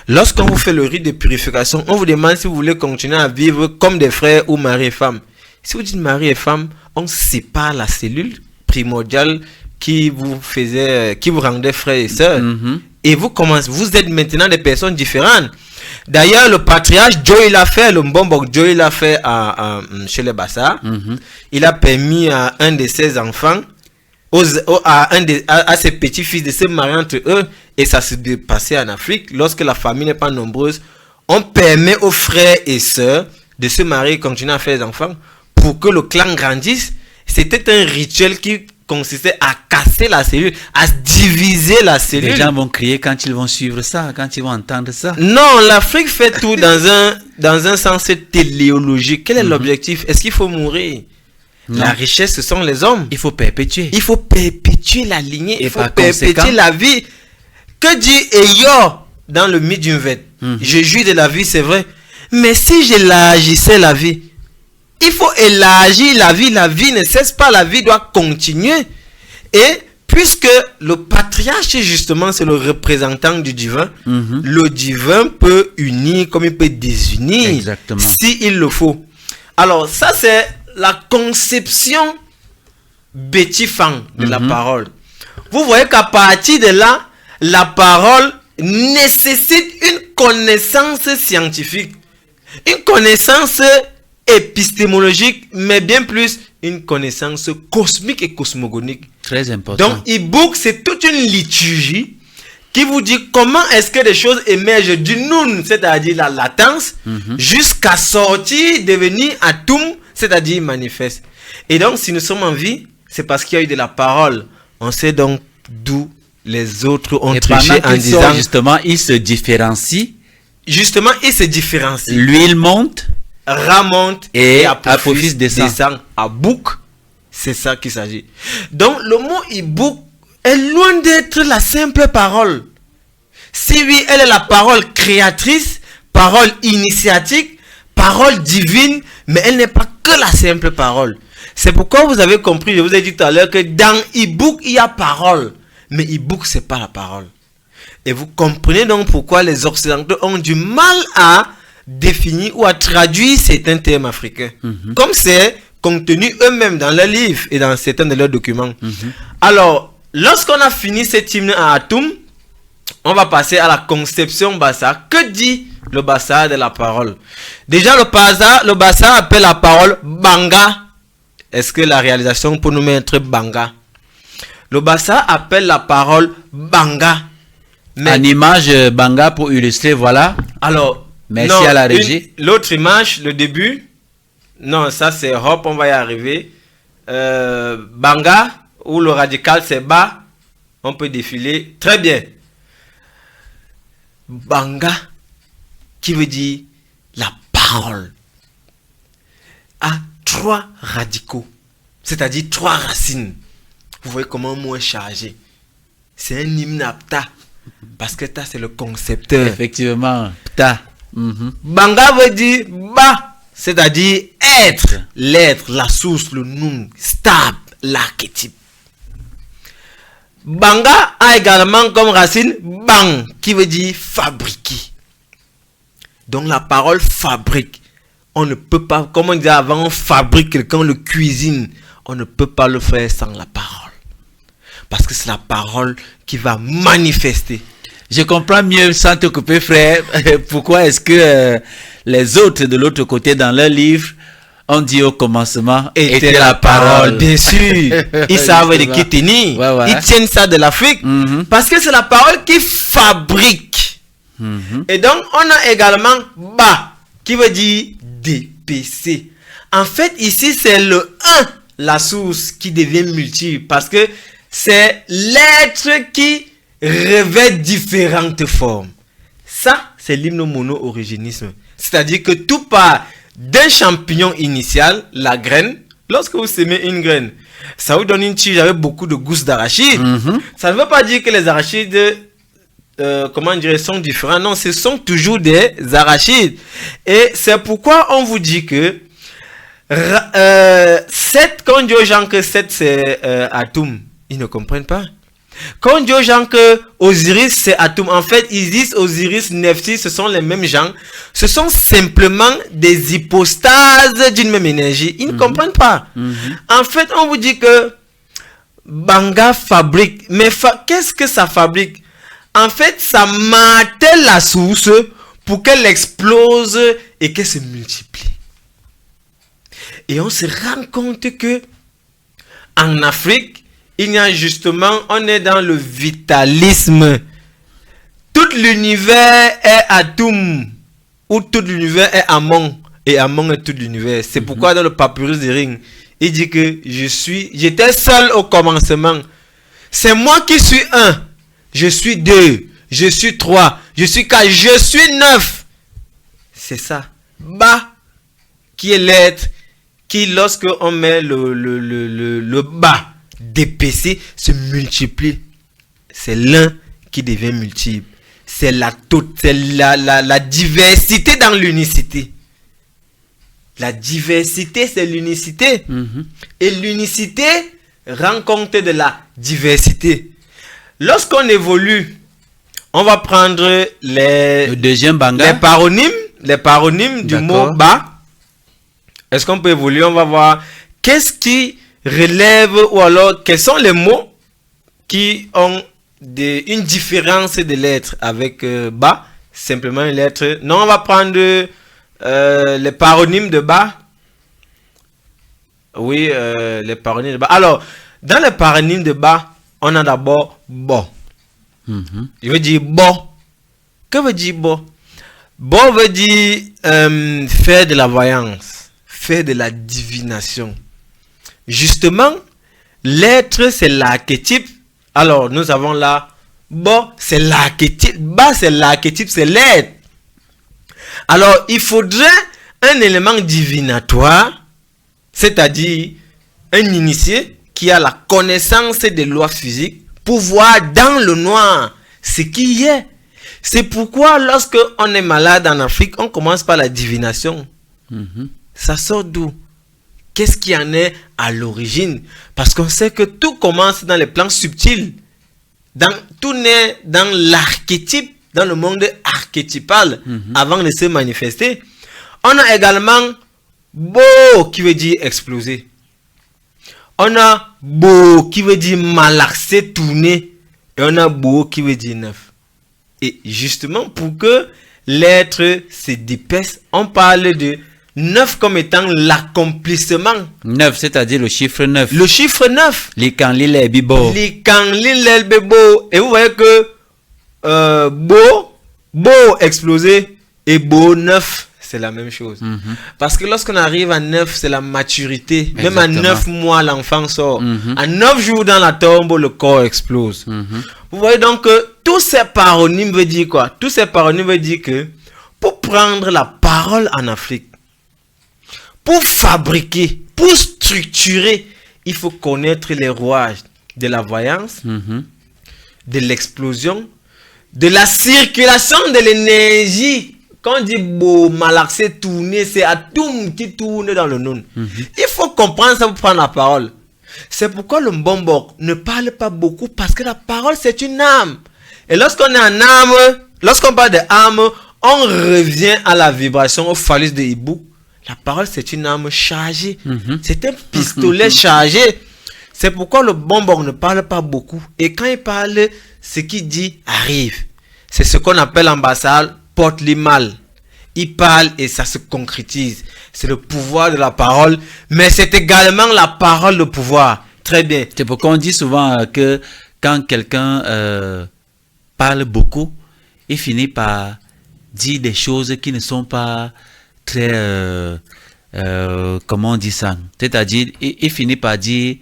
lorsqu'on vous fait le rite de purification, on vous demande si vous voulez continuer à vivre comme des frères ou mari et femme. Si vous dites mari et femme, on sépare la cellule primordiale qui vous rendait frères et sœurs. Et vous êtes maintenant des personnes différentes. D'ailleurs, le patriarche Joe l'a fait, le Mbombok Joe l'a fait chez les Bassa. Il a permis à un de ses enfants, à ses petits-fils de se marier entre eux. Et ça s'est passé en Afrique. Lorsque la famille n'est pas nombreuse, on permet aux frères et sœurs de se marier et continuer à faire des enfants pour que le clan grandisse. C'était un rituel qui consistait à casser la cellule, à diviser la cellule.
Les gens vont crier quand ils vont suivre ça, quand ils vont entendre ça.
Non, l'Afrique fait tout dans un sens téléologique. Quel est l'objectif? Est-ce qu'il faut mourir? Non. La richesse, ce sont les hommes.
Il faut perpétuer.
Il faut perpétuer la lignée. Il faut perpétuer la vie. Que dit Eyo dans le mythe d'une vête? Je jouis de la vie, c'est vrai. Mais si j'élargissais la vie, il faut élargir la vie. La vie ne cesse pas. La vie doit continuer. Et puisque le patriarche, justement, c'est le représentant du divin, le divin peut unir comme il peut désunir.
Exactement.
S'il le faut. Alors, ça, c'est la conception bétifang de la parole. Vous voyez qu'à partir de là, la parole nécessite une connaissance scientifique, une connaissance épistémologique, mais bien plus une connaissance cosmique et cosmogonique.
Très important.
Donc, e-book, c'est toute une liturgie qui vous dit comment est-ce que les choses émergent du noun, c'est-à-dire la latence, jusqu'à sortir, devenir atum, c'est-à-dire manifeste. Et donc, si nous sommes en vie, c'est parce qu'il y a eu de la parole. On sait donc d'où les autres ont triché en disant...
Justement, il se différencie.
Justement, il se différencie.
L'huile monte.
Remonte
et Apophis descend.
À bouc, c'est ça qu'il s'agit. Donc, le mot e-book est loin d'être la simple parole. Si oui, elle est la parole créatrice, parole initiatique, parole divine, mais elle n'est pas que la simple parole. C'est pourquoi vous avez compris, je vous ai dit tout à l'heure que dans e-book, il y a parole. Mais e-book, c'est pas la parole. Et vous comprenez donc pourquoi les Occidentaux ont du mal à définir ou à traduire certains termes africains. Comme c'est contenu eux-mêmes dans leurs livres et dans certains de leurs documents. Alors, lorsqu'on a fini cet hymne à Atum, on va passer à la conception Bassa. Que dit le Bassa de la parole? Déjà, le Bassa appelle la parole Banga. Est-ce que la réalisation peut nous mettre Banga? Le Bassa appelle la parole Banga.
Mais en image Banga pour illustrer, voilà.
Alors,
merci à la régie.
L'autre image, le début. Non, ça c'est hop, on va y arriver. Banga, où le radical c'est bas. On peut défiler. Très bien. Banga, qui veut dire la parole, a 3 radicaux. C'est-à-dire 3 racines. Vous voyez comment un mot est chargé. C'est un hymne à Ptah. Parce que Ptah c'est le concepteur.
Effectivement, Ptah.
Banga veut dire ba, c'est-à-dire être, l'être, la source, le nom, stable, l'archétype. Banga a également comme racine bang, qui veut dire fabriquer. Donc la parole fabrique. On ne peut pas, comme on disait avant, on fabrique quelqu'un, on le cuisine. On ne peut pas le faire sans la parole. Parce que c'est la parole qui va manifester.
Je comprends mieux sans te couper, frère. Pourquoi est-ce que les autres de l'autre côté dans leur livre ont dit au commencement
était la parole. Bien sûr. Ils savent de qui tenir. Ouais. Ils tiennent ça de l'Afrique. Parce que c'est la parole qui fabrique. Et donc, on a également ba, qui veut dire DPC. En fait, ici, c'est le 1, la source, qui devient multiple. Parce que c'est l'être qui revêt différentes formes. Ça, c'est l'hymno-mono-origénisme. C'est-à-dire que tout part d'un champignon initial, la graine. Lorsque vous semez une graine, ça vous donne une tige avec beaucoup de gousses d'arachide. Ça ne veut pas dire que les arachides, sont différents. Non, ce sont toujours des arachides. Et c'est pourquoi on vous dit que 7, quand on dit aux gens que 7 c'est Atum, ils ne comprennent pas. Quand on dit aux gens que Osiris c'est Atum, en fait, Isis, Osiris, Nephthys, ce sont les mêmes gens. Ce sont simplement des hypostases d'une même énergie. Ils ne comprennent pas. En fait, on vous dit que Banga fabrique. Mais qu'est-ce que ça fabrique? En fait, ça martèle la source pour qu'elle explose et qu'elle se multiplie. Et on se rend compte que en Afrique, il y a justement, on est dans le vitalisme. Tout l'univers est Atum, ou tout l'univers est Amon, et Amon est tout l'univers. C'est pourquoi dans le papyrus des Ring, il dit que j'étais seul au commencement. C'est moi qui suis 1, je suis 2, je suis 3, je suis 4, je suis 9. C'est ça. Ba, qui est l'être, qui lorsque on met le bas d'épaissir, se multiplie. C'est l'un qui devient multiple. C'est la diversité dans l'unicité. La diversité, c'est l'unicité. Et l'unicité rend compte de la diversité. Lorsqu'on évolue, on va prendre le
deuxième banga,
les paronymes du mot ba. Est-ce qu'on peut évoluer? On va voir qu'est-ce qui relève, ou alors quels sont les mots qui ont une différence de lettres avec ba, simplement une lettre. Non, on va prendre les paronymes de ba. Oui, les paronymes de ba. Alors, dans les paronymes de ba, on a d'abord bo. Je veux dire bo. Que veut dire bo? Bo veut dire faire de la voyance, faire de la divination. Justement, l'être, c'est l'archétype. Alors, nous avons là, bo, c'est l'archétype. Ba, c'est l'archétype, c'est l'être. Alors, il faudrait un élément divinatoire, c'est-à-dire un initié qui a la connaissance des lois physiques pour voir dans le noir ce qui est. C'est pourquoi lorsque on est malade en Afrique, on commence par la divination. Ça sort d'où? Qu'est-ce qui en est à l'origine? Parce qu'on sait que tout commence dans les plans subtils. Tout naît dans l'archétype, dans le monde archétypal, avant de se manifester. On a également Bo qui veut dire exploser. On a Bo qui veut dire malaxer, tourner. Et on a Bo qui veut dire neuf. Et justement, pour que l'être se dépaisse, on parle de 9 comme étant l'accomplissement.
9, c'est-à-dire le chiffre 9.
Le chiffre 9.
Les kanlile bibo.
Les kanlile bibo. Et vous voyez que Bo explosé et Bo 9, c'est la même chose. Parce que lorsqu'on arrive à 9, c'est la maturité. Exactement. Même à 9 mois, l'enfant sort. À 9 jours dans la tombe, le corps explose. Vous voyez donc que tous ces paronymes veulent dire quoi? Tous ces paronymes veulent dire que pour prendre la parole en Afrique, pour fabriquer, pour structurer, il faut connaître les rouages de la voyance, de l'explosion, de la circulation de l'énergie. Quand on dit beau, malaxer, tourner, c'est Atum qui tourne dans le non. Il faut comprendre ça pour prendre la parole. C'est pourquoi le Mbombok ne parle pas beaucoup, parce que la parole c'est une âme. Et lorsqu'on est en âme, lorsqu'on parle de âme, on revient à la vibration, au phallus de hibou. La parole, c'est une âme chargée. C'est un pistolet chargé. C'est pourquoi le Bombok ne parle pas beaucoup. Et quand il parle, ce qu'il dit arrive. C'est ce qu'on appelle en Bassal, porte les mal. Il parle et ça se concrétise. C'est le pouvoir de la parole. Mais c'est également la parole de pouvoir. Très bien.
C'est pourquoi on dit souvent que quand quelqu'un parle beaucoup, il finit par dire des choses qui ne sont pas très comment on dit ça, c'est-à-dire il finit par dire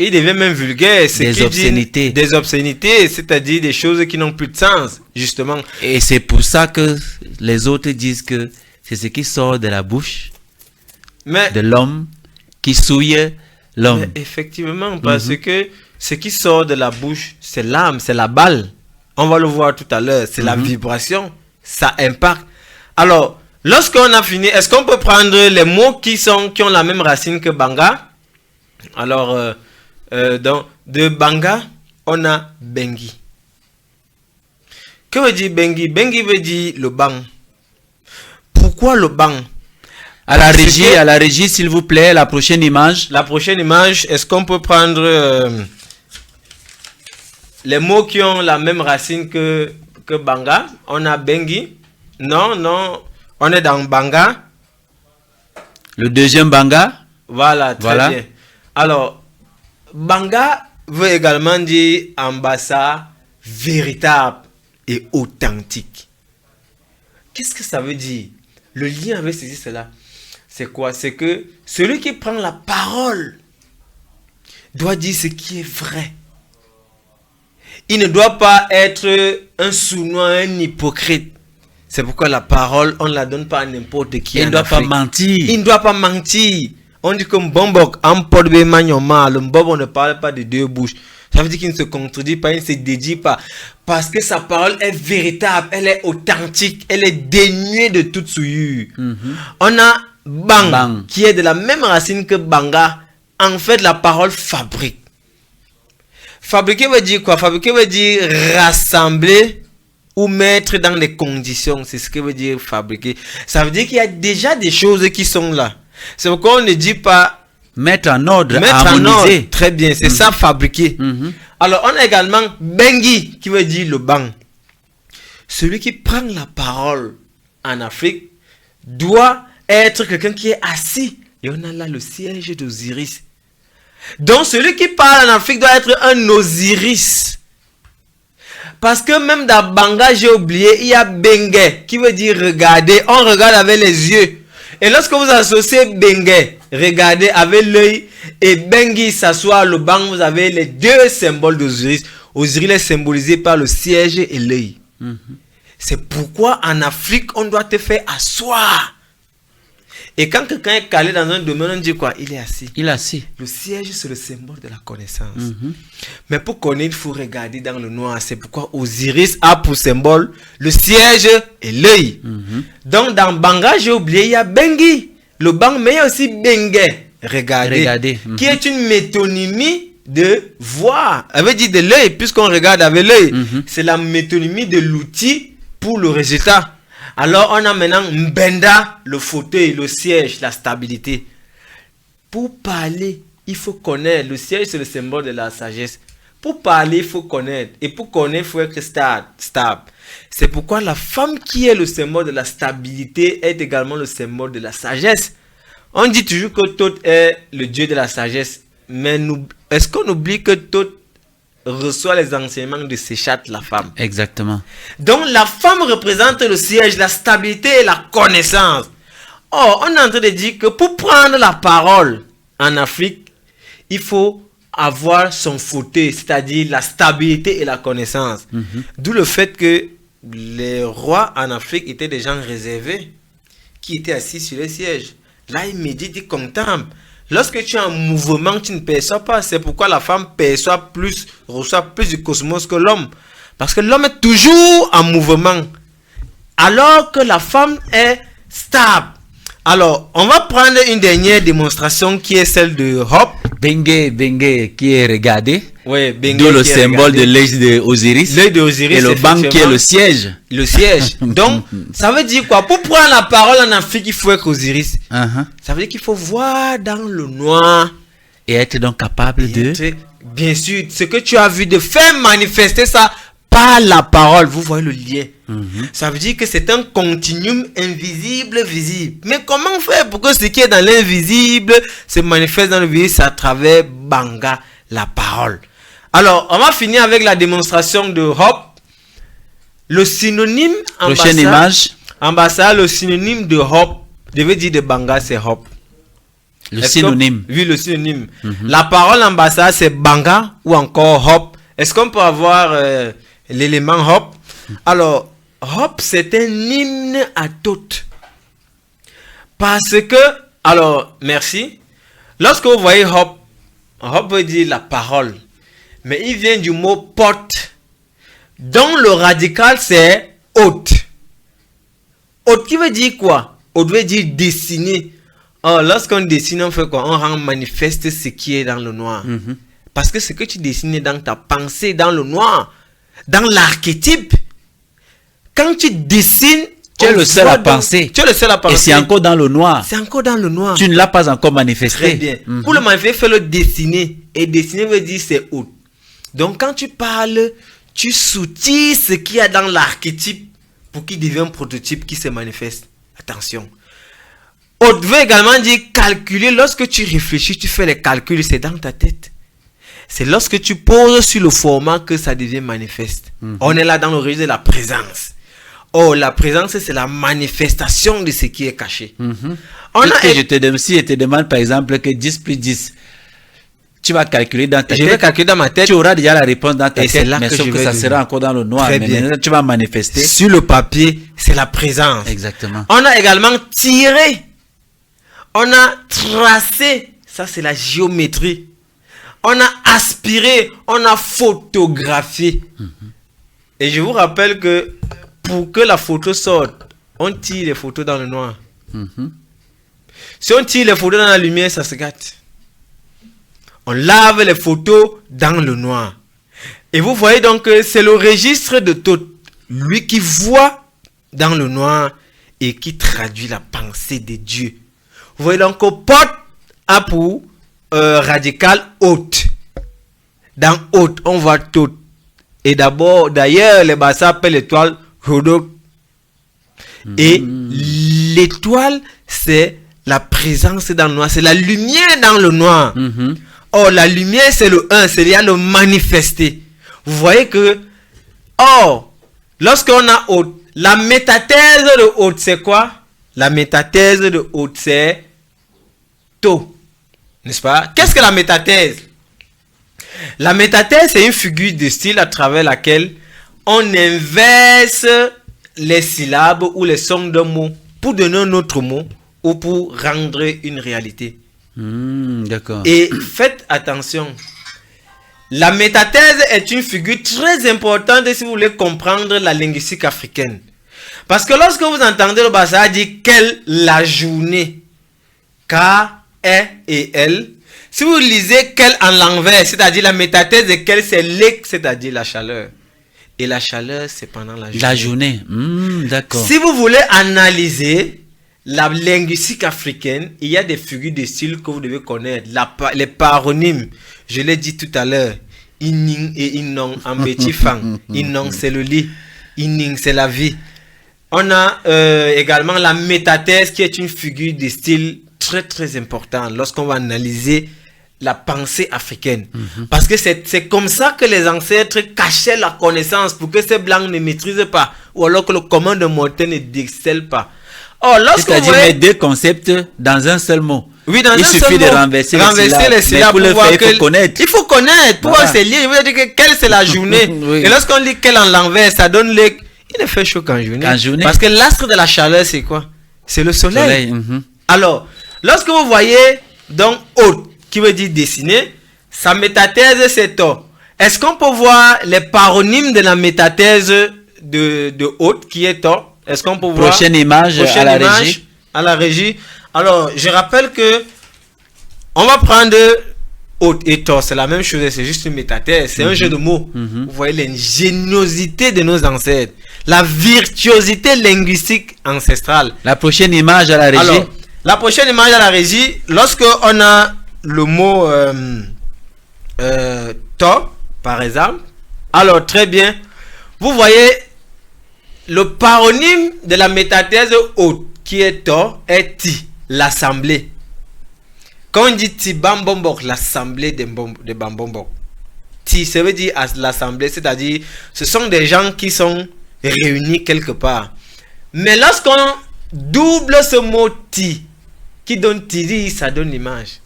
Il devient même vulgaire.
Des obscénités.
Des obscénités, c'est-à-dire des choses qui n'ont plus de sens, justement.
Et c'est pour ça que les autres disent que c'est ce qui sort de la bouche de l'homme qui souille l'homme.
Effectivement, parce que ce qui sort de la bouche, c'est l'âme, c'est la balle. On va le voir tout à l'heure, c'est la vibration, ça impacte. Alors, lorsqu'on a fini, est-ce qu'on peut prendre les mots qui ont la même racine que banga? Alors, de banga, on a bengi. Que veut dire bengi? Bengi veut dire le banc. Pourquoi le banc?
À la régie, s'il vous plaît, la prochaine image.
La prochaine image, est-ce qu'on peut prendre les mots qui ont la même racine que banga? On a bengi. Non, on est dans banga.
Le deuxième banga.
Voilà, très bien. Alors, banga veut également dire ambassade véritable et authentique. Qu'est-ce que ça veut dire? Le lien avec cela, c'est quoi? C'est que celui qui prend la parole doit dire ce qui est vrai. Il ne doit pas être un sournois, un hypocrite. C'est pourquoi la parole, on ne la donne pas à n'importe qui.
Il ne doit pas mentir.
Il ne doit pas mentir. On dit comme Bombok, on ne parle pas de deux bouches. Ça veut dire qu'il ne se contredit pas, il ne se dédie pas. Parce que sa parole est véritable, elle est authentique, elle est dénuée de toute souillure. On a bang, qui est de la même racine que banga. En fait, la parole fabrique. Fabriquer veut dire quoi? Fabriquer veut dire rassembler ou mettre dans les conditions. C'est ce que veut dire fabriquer. Ça veut dire qu'il y a déjà des choses qui sont là. C'est pourquoi on ne dit pas
mettre en ordre,
harmoniser. Très bien, c'est ça, fabriquer. Alors, on a également bengi, qui veut dire le banc. Celui qui prend la parole en Afrique doit être quelqu'un qui est assis. Et on a là le siège d'Osiris. Donc, celui qui parle en Afrique doit être un Osiris. Parce que même dans Banga, j'ai oublié, il y a Bengue, qui veut dire regarder. On regarde avec les yeux. Et lorsque vous associez Bengue, regardez avec l'œil, et Bengi s'assoit le banc, vous avez les deux symboles d'Osiris. Osiris est symbolisé par le siège et l'œil. C'est pourquoi en Afrique, on doit te faire asseoir. Et quand quelqu'un est calé dans un domaine, on dit quoi? Il est assis.
Il est assis.
Le siège, c'est le symbole de la connaissance. Mais pour connaître, il faut regarder dans le noir. C'est pourquoi Osiris a pour symbole le siège et l'œil. Donc, dans Banga, j'ai oublié, il y a Bengi, le banc, mais il y a aussi Bengue, regardez. Qui est une métonymie de voir. Elle veut dire de l'œil, puisqu'on regarde avec l'œil. C'est la métonymie de l'outil pour le résultat. Alors, on a maintenant Mbenda, le fauteuil, le siège, la stabilité. Pour parler, il faut connaître. Le siège, c'est le symbole de la sagesse. Pour parler, il faut connaître. Et pour connaître, il faut être stable. C'est pourquoi la femme qui est le symbole de la stabilité est également le symbole de la sagesse. On dit toujours que Thoth est le dieu de la sagesse. Mais est-ce qu'on oublie que Thoth reçoit les enseignements de Séchat, la femme?
Exactement.
Donc la femme représente le siège, la stabilité et la connaissance. Or, on est en train de dire que pour prendre la parole en Afrique, il faut avoir son fauteuil, c'est-à-dire la stabilité et la connaissance. D'où le fait que les rois en Afrique étaient des gens réservés, qui étaient assis sur les sièges. Là, ils méditent, ils contemplent. Lorsque tu es en mouvement, tu ne perçois pas. C'est pourquoi la femme reçoit plus du cosmos que l'homme. Parce que l'homme est toujours en mouvement. Alors que la femme est stable. Alors, on va prendre une dernière démonstration qui est celle de Hop.
Bengue qui est regardé.
Oui, Bengue.
D'où le symbole de l'œil d'Osiris.
L'œil d'Osiris.
Et le banc qui est le siège.
Le siège. Donc, ça veut dire quoi? Pour prendre la parole en Afrique, il faut être Osiris. Ça veut dire qu'il faut voir dans le noir.
Et être donc capable de...
Bien sûr, ce que tu as vu, de faire manifester ça par la parole. Vous voyez le lien. Ça veut dire que c'est un continuum invisible, visible. Mais comment faire pour que ce qui est dans l'invisible se manifeste dans le visible? C'est à travers Banga, la parole. Alors, on va finir avec la démonstration de Hop. Le synonyme
prochaine image.
Ambassade, le synonyme de Hop, je veux dire de Banga, c'est Hop.
Le synonyme.
Oui, le synonyme. La parole en bassa, c'est banga ou encore hop. Est-ce qu'on peut avoir l'élément hop? Alors, hop, c'est un hymne à toutes. Parce que, alors, merci. Lorsque vous voyez hop, hop veut dire la parole. Mais il vient du mot porte, dont le radical c'est haute. Haute qui veut dire quoi? Haute veut dire dessiner. Oh, lorsqu'on dessine, on fait quoi? On rend manifeste ce qui est dans le noir. Parce que ce que tu dessines dans ta pensée, dans le noir, dans l'archétype, quand tu dessines,
tu es le seul à penser.
Tu es le seul à penser.
Et c'est encore dans le noir.
C'est encore dans le noir.
Tu ne l'as pas encore manifesté.
Très bien. Pour le manifester, fais le dessiner. Et dessiner veut dire c'est haute. Donc quand tu parles, tu soutires ce qu'il y a dans l'archétype pour qu'il devienne prototype qui se manifeste. Attention. Haute veut également dire calculer. Lorsque tu réfléchis, tu fais les calculs, c'est dans ta tête. C'est lorsque tu poses sur le format que ça devient manifeste. On est là dans le registre de la présence. Oh, la présence, c'est la manifestation de ce qui est caché.
Si je te demande par exemple que 10 plus 10, tu vas calculer dans ta tête.
Je vais calculer dans ma tête.
Tu auras déjà la réponse dans ta tête,
là
mais sauf que ça sera encore dans le noir.
Très
mais
bien.
maintenant, tu vas manifester.
Sur le papier, c'est la présence.
Exactement.
On a également tiré. On a tracé. Ça, c'est la géométrie. On a aspiré. On a photographié. Et je vous rappelle que pour que la photo sorte, on tire les photos dans le noir. Si on tire les photos dans la lumière, ça se gâte. On lave les photos dans le noir. Et vous voyez donc que c'est le registre de tout. Lui qui voit dans le noir et qui traduit la pensée de Dieu. Vous voyez donc que porte a pour radical haute. Dans haute, on voit tout. Et d'ailleurs, les bassins appellent l'étoile Rodok. Et l'étoile, c'est la présence dans le noir. C'est la lumière dans le noir. Oh, la lumière, c'est le 1. C'est là le manifester. Vous voyez que, lorsqu'on a haute, la métathèse de haute, c'est quoi? La métathèse de haute, c'est tôt. N'est-ce pas? Qu'est-ce que la métathèse? La métathèse, c'est une figure de style à travers laquelle on inverse les syllabes ou les sons d'un mot pour donner un autre mot ou pour rendre une réalité.
D'accord.
Et faites attention. La métathèse est une figure très importante si vous voulez comprendre la linguistique africaine. Parce que lorsque vous entendez le Bassa dire quelle la journée, K, E et L, si vous lisez quelle en l'envers, c'est-à-dire la métathèse de quelle, c'est l'ek, c'est-à-dire la chaleur. Et la chaleur, c'est pendant la journée.
La journée, d'accord.
Si vous voulez analyser la linguistique africaine, il y a des figures de style que vous devez connaître. Les paronymes, je l'ai dit tout à l'heure. Ining et Inong en Betifang. Inong, c'est le lit. Ining, c'est la vie. On a également la métathèse qui est une figure de style très très important lorsqu'on va analyser la pensée africaine. Parce que c'est comme ça que les ancêtres cachaient la connaissance pour que ces blancs ne maîtrisent pas. Ou alors que le commun de mortel ne décèle pas. Oh,
c'est-à-dire mettre deux concepts dans un seul mot.
Oui, dans
il suffit de renverser les syllabes.
Pour voir
il faut connaître.
Il faut connaître. Pour voir c'est lié. Il veut dire que quelle c'est la journée. Et lorsqu'on lit quelle en l'envers, ça donne les... Il ne fait chaud qu'en journée. Parce que l'astre de la chaleur, c'est quoi? C'est le soleil. Alors, lorsque vous voyez donc haute, qui veut dire dessiner, sa métathèse c'est to. Est-ce qu'on peut voir les paronymes de la métathèse de haute qui est to? Est-ce qu'on peut voir?
Prochaine image à la régie.
À la régie. Alors, je rappelle que on va prendre haute et to, c'est la même chose, c'est juste une métathèse, c'est un jeu de mots. Vous voyez l'ingéniosité de nos ancêtres, la virtuosité linguistique ancestrale.
La prochaine image à la régie.
Alors, la prochaine image à la régie, lorsque on a le mot to, par exemple, alors très bien, vous voyez le paronyme de la métathèse haute qui est to est ti, l'assemblée. Quand on dit ti bambombok, l'assemblée de bambombok, ti, ça veut dire l'assemblée, c'est-à-dire ce sont des gens qui sont réunis quelque part. Mais lorsqu'on double ce mot ti, qui donne Tidi, ça donne l'image.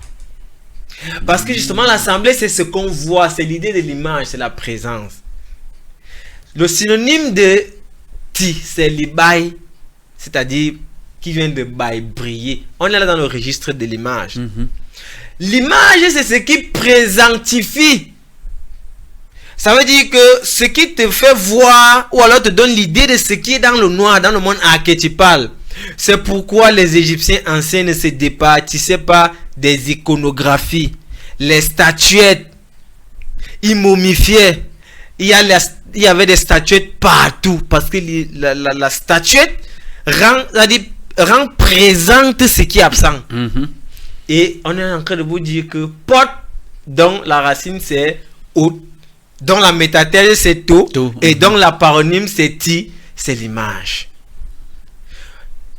Parce que justement, l'assemblée, c'est ce qu'on voit, c'est l'idée de l'image, c'est la présence. Le synonyme de Ti, c'est l'ibaï, c'est-à-dire qui vient de bail, briller. On est là dans le registre de l'image. L'image, c'est ce qui présentifie. Ça veut dire que ce qui te fait voir ou alors te donne l'idée de ce qui est dans le noir, dans le monde archétypal. C'est pourquoi les Égyptiens anciens ne se départissaient pas des iconographies. Les statuettes, ils momifiaient. Il y avait des statuettes partout parce que la statuette rend présente ce qui est absent. Et on est en train de vous dire que pot, dont la racine c'est out, dont la métathèse c'est to, et dont la paronyme c'est ti, c'est l'image.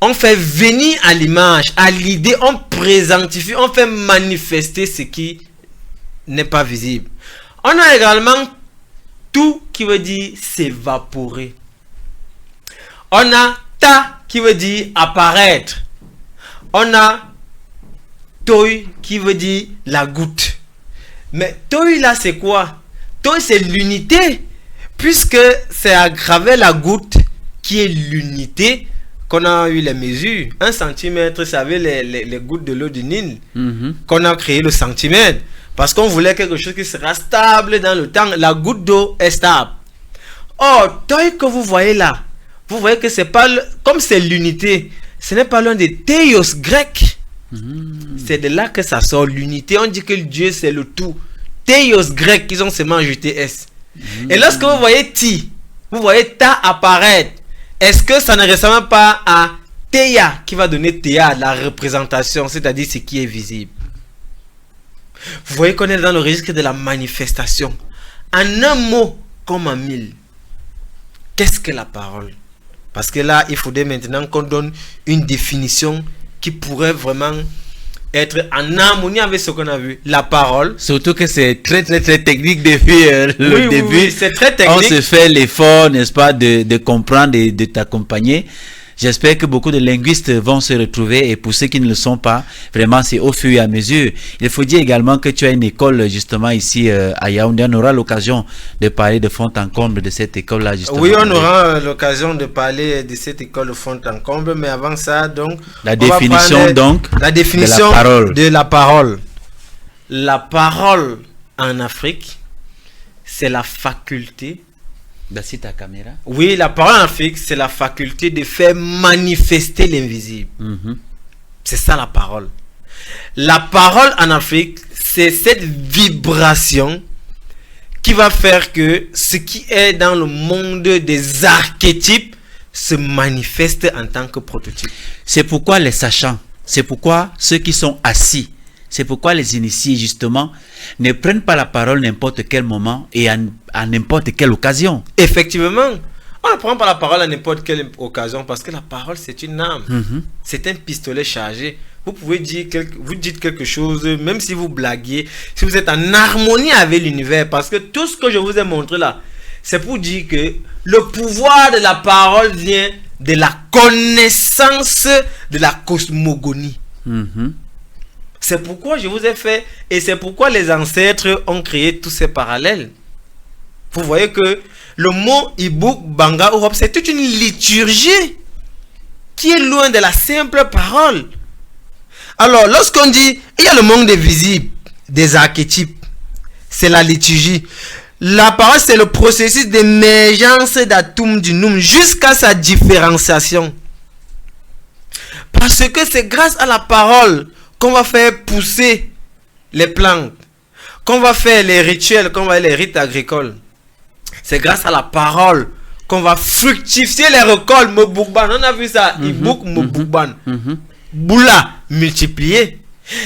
On fait venir à l'image, à l'idée, on présentifie, on fait manifester ce qui n'est pas visible. On a également tout qui veut dire s'évaporer. On a ta qui veut dire apparaître. On a toi qui veut dire la goutte. Mais toi là c'est quoi? Toi c'est l'unité, puisque c'est aggravé la goutte qui est l'unité. Qu'on a eu les mesures, 1 centimètre, ça avait les gouttes de l'eau du Nil, qu'on a créé le centimètre, parce qu'on voulait quelque chose qui sera stable dans le temps. La goutte d'eau est stable. Or, toi que vous voyez là, vous voyez que c'est pas, comme c'est l'unité, ce n'est pas l'un des théos grecs. C'est de là que ça sort, l'unité. On dit que Dieu c'est le tout. Théos grec, ils ont seulement ajouté S. Et lorsque vous voyez ti, vous voyez ta apparaître. Est-ce que ça ne ressemble pas à Théa qui va donner Théa, la représentation, c'est-à-dire ce qui est visible? Vous voyez qu'on est dans le registre de la manifestation. En un mot comme en mille. Qu'est-ce que la parole? Parce que là, il faudrait maintenant qu'on donne une définition qui pourrait vraiment être en harmonie avec ce qu'on a vu. La parole.
Surtout que c'est très technique depuis le début.
Oui, c'est très technique.
On se fait l'effort, n'est-ce pas, de comprendre et de t'accompagner. J'espère que beaucoup de linguistes vont se retrouver, et pour ceux qui ne le sont pas, vraiment c'est au fur et à mesure. Il faut dire également que tu as une école justement ici à Yaoundé. On aura l'occasion de parler de fond en comble de cette école-là justement.
Oui, on aura l'occasion de parler de cette école de fond en comble, mais avant ça, donc...
La définition donc
la définition de la parole. La parole en Afrique, c'est la faculté...
D'assez ta caméra.
Oui, la parole en Afrique, c'est la faculté de faire manifester l'invisible. C'est ça la parole. La parole en Afrique, c'est cette vibration qui va faire que ce qui est dans le monde des archétypes se manifeste en tant que prototype.
C'est pourquoi les sachants, c'est pourquoi ceux qui sont assis, c'est pourquoi les initiés justement ne prennent pas la parole n'importe quel moment et à n'importe quelle occasion.
Effectivement, on ne prend pas la parole à n'importe quelle occasion parce que la parole c'est une arme, c'est un pistolet chargé. Vous pouvez dire vous dites quelque chose, même si vous blaguez, si vous êtes en harmonie avec l'univers, parce que tout ce que je vous ai montré là, c'est pour dire que le pouvoir de la parole vient de la connaissance de la cosmogonie. C'est pourquoi je vous ai fait, et c'est pourquoi les ancêtres ont créé tous ces parallèles. Vous voyez que le mot Ibuk, Banga, Europe, c'est toute une liturgie qui est loin de la simple parole. Alors, lorsqu'on dit, il y a le monde des visibles, des archétypes, c'est la liturgie. La parole, c'est le processus d'émergence d'Atum du Noum jusqu'à sa différenciation. Parce que c'est grâce à la parole qu'on va faire pousser les plantes, qu'on va faire les rituels, qu'on va faire les rites agricoles. C'est grâce à la parole qu'on va fructifier les récoltes. Mobukban, on a vu ça. Ibuk, Mobukban. Boula, multiplié.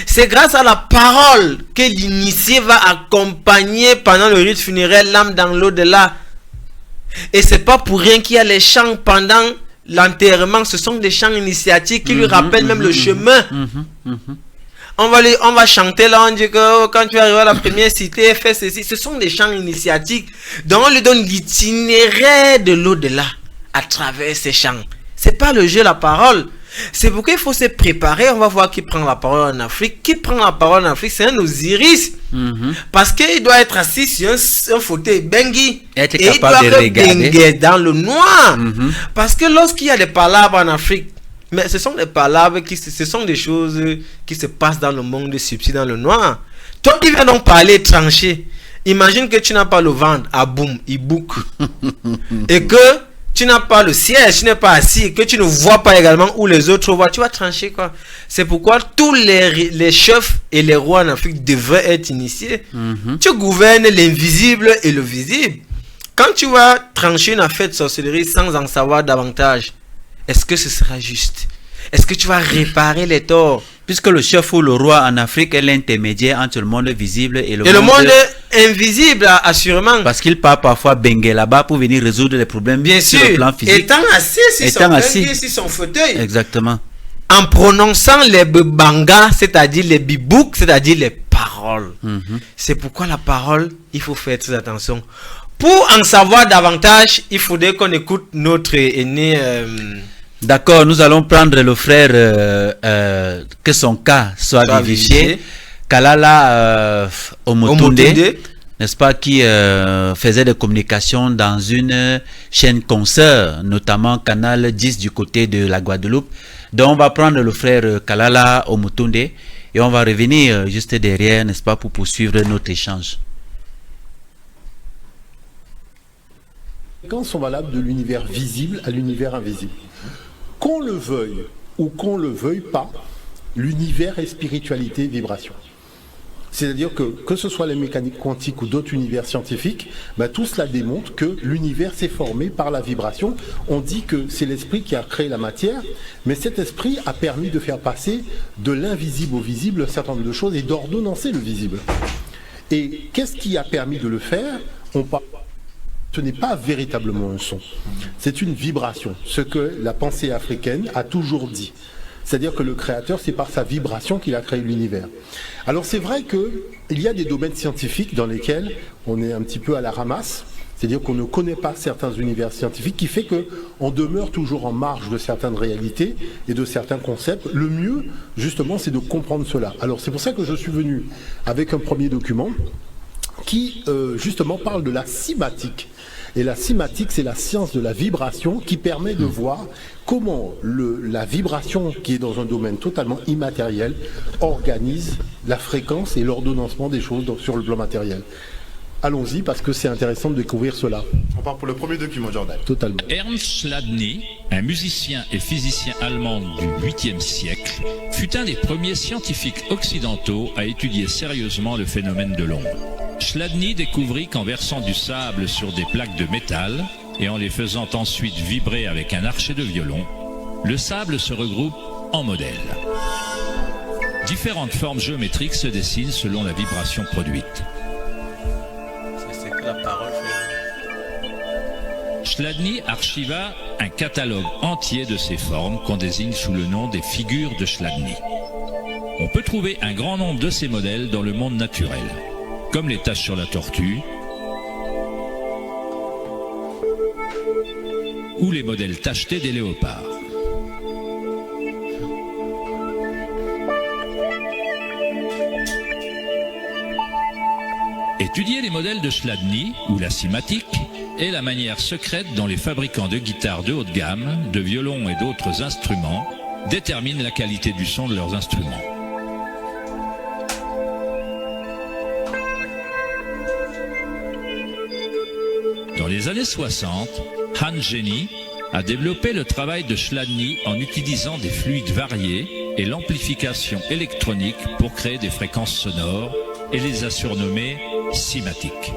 C'est grâce à la parole que l'initié va accompagner pendant le rite funéraire l'âme dans l'au-delà. Et c'est pas pour rien qu'il y a les chants pendant l'enterrement. Ce sont des chants initiatiques qui lui rappellent même le chemin. On va chanter là, on dit que quand tu arrives à la première cité, fais ceci. Ce sont des chants initiatiques. Donc on lui donne l'itinéraire de l'au-delà à travers ces chants. C'est pas le jeu, la parole. C'est pourquoi il faut se préparer. On va voir qui prend la parole en Afrique. Qui prend la parole en Afrique, c'est un Osiris. Parce qu'il doit être assis sur un fauteuil bengi.
Être
Et il
capable
doit
de regarder
dans le noir. Parce que lorsqu'il y a des palabres en Afrique, mais ce sont des palabres, ce sont des choses qui se passent dans le monde subtil, dans le noir. Toi qui viens donc parler tranché, imagine que tu n'as pas le ventre à boum, il boucle. Et que tu n'as pas le siège, tu n'es pas assis, et que tu ne vois pas également où les autres voient, tu vas trancher quoi. C'est pourquoi tous les chefs et les rois en Afrique devraient être initiés. Tu gouvernes l'invisible et le visible. Quand tu vas trancher une affaire de sorcellerie sans en savoir davantage, est-ce que ce sera juste? Est-ce que tu vas réparer les torts?
Puisque le chef ou le roi en Afrique est l'intermédiaire entre le monde visible et le
monde invisible, assurément.
Parce qu'il part parfois benguer là-bas pour venir résoudre les problèmes
bien
sur
sûr,
le plan physique.
Étant assis sur son fauteuil.
Exactement.
En prononçant les bangas, c'est-à-dire les bibouks, c'est-à-dire les paroles. C'est pourquoi la parole, il faut faire très attention. Pour en savoir davantage, il faudrait qu'on écoute notre aîné.
D'accord, nous allons prendre le frère que son cas soit vivifié. Kalala Omotunde, n'est-ce pas, qui faisait des communications dans une chaîne consoeur, notamment Canal 10 du côté de la Guadeloupe. Donc on va prendre le frère Kalala Omotunde et on va revenir juste derrière, n'est-ce pas, pour poursuivre notre échange.
Les conséquences sont valables de l'univers visible à l'univers invisible. Qu'on le veuille ou qu'on le veuille pas, l'univers est spiritualité et vibration. C'est-à-dire que ce soit les mécaniques quantiques ou d'autres univers scientifiques, tout cela démontre que l'univers s'est formé par la vibration. On dit que c'est l'esprit qui a créé la matière, mais cet esprit a permis de faire passer de l'invisible au visible un certain nombre de choses et d'ordonnancer le visible. Et qu'est-ce qui a permis de le faire? Ce n'est pas véritablement un son, c'est une vibration, ce que la pensée africaine a toujours dit. C'est-à-dire que le créateur, c'est par sa vibration qu'il a créé l'univers. Alors c'est vrai qu'il y a des domaines scientifiques dans lesquels on est un petit peu à la ramasse, c'est-à-dire qu'on ne connaît pas certains univers scientifiques, qui fait qu'on demeure toujours en marge de certaines réalités et de certains concepts. Le mieux, justement, c'est de comprendre cela. Alors c'est pour ça que je suis venu avec un premier document qui, justement, parle de la cymatique. Et la cymatique, c'est la science de la vibration qui permet de voir comment la vibration, qui est dans un domaine totalement immatériel, organise la fréquence et l'ordonnancement des choses sur le plan matériel. Allons-y, parce que c'est intéressant de découvrir cela.
On part pour le premier document, Jordan.
Totalement.
Ernst Chladni, un musicien et physicien allemand du 8e siècle, fut un des premiers scientifiques occidentaux à étudier sérieusement le phénomène de l'onde. Chladni découvrit qu'en versant du sable sur des plaques de métal et en les faisant ensuite vibrer avec un archet de violon, le sable se regroupe en modèles. Différentes formes géométriques se dessinent selon la vibration produite.
C'est que la parole fait.
Chladni archiva un catalogue entier de ces formes qu'on désigne sous le nom des figures de Chladni. On peut trouver un grand nombre de ces modèles dans le monde naturel, comme les taches sur la tortue, ou les modèles tachetés des léopards. Étudier les modèles de Chladni, ou la cymatique, est la manière secrète dont les fabricants de guitares de haute gamme, de violons et d'autres instruments déterminent la qualité du son de leurs instruments. Dans les années 60, Hans Jenny a développé le travail de Chladni en utilisant des fluides variés et l'amplification électronique pour créer des fréquences sonores et les a surnommées cymatiques.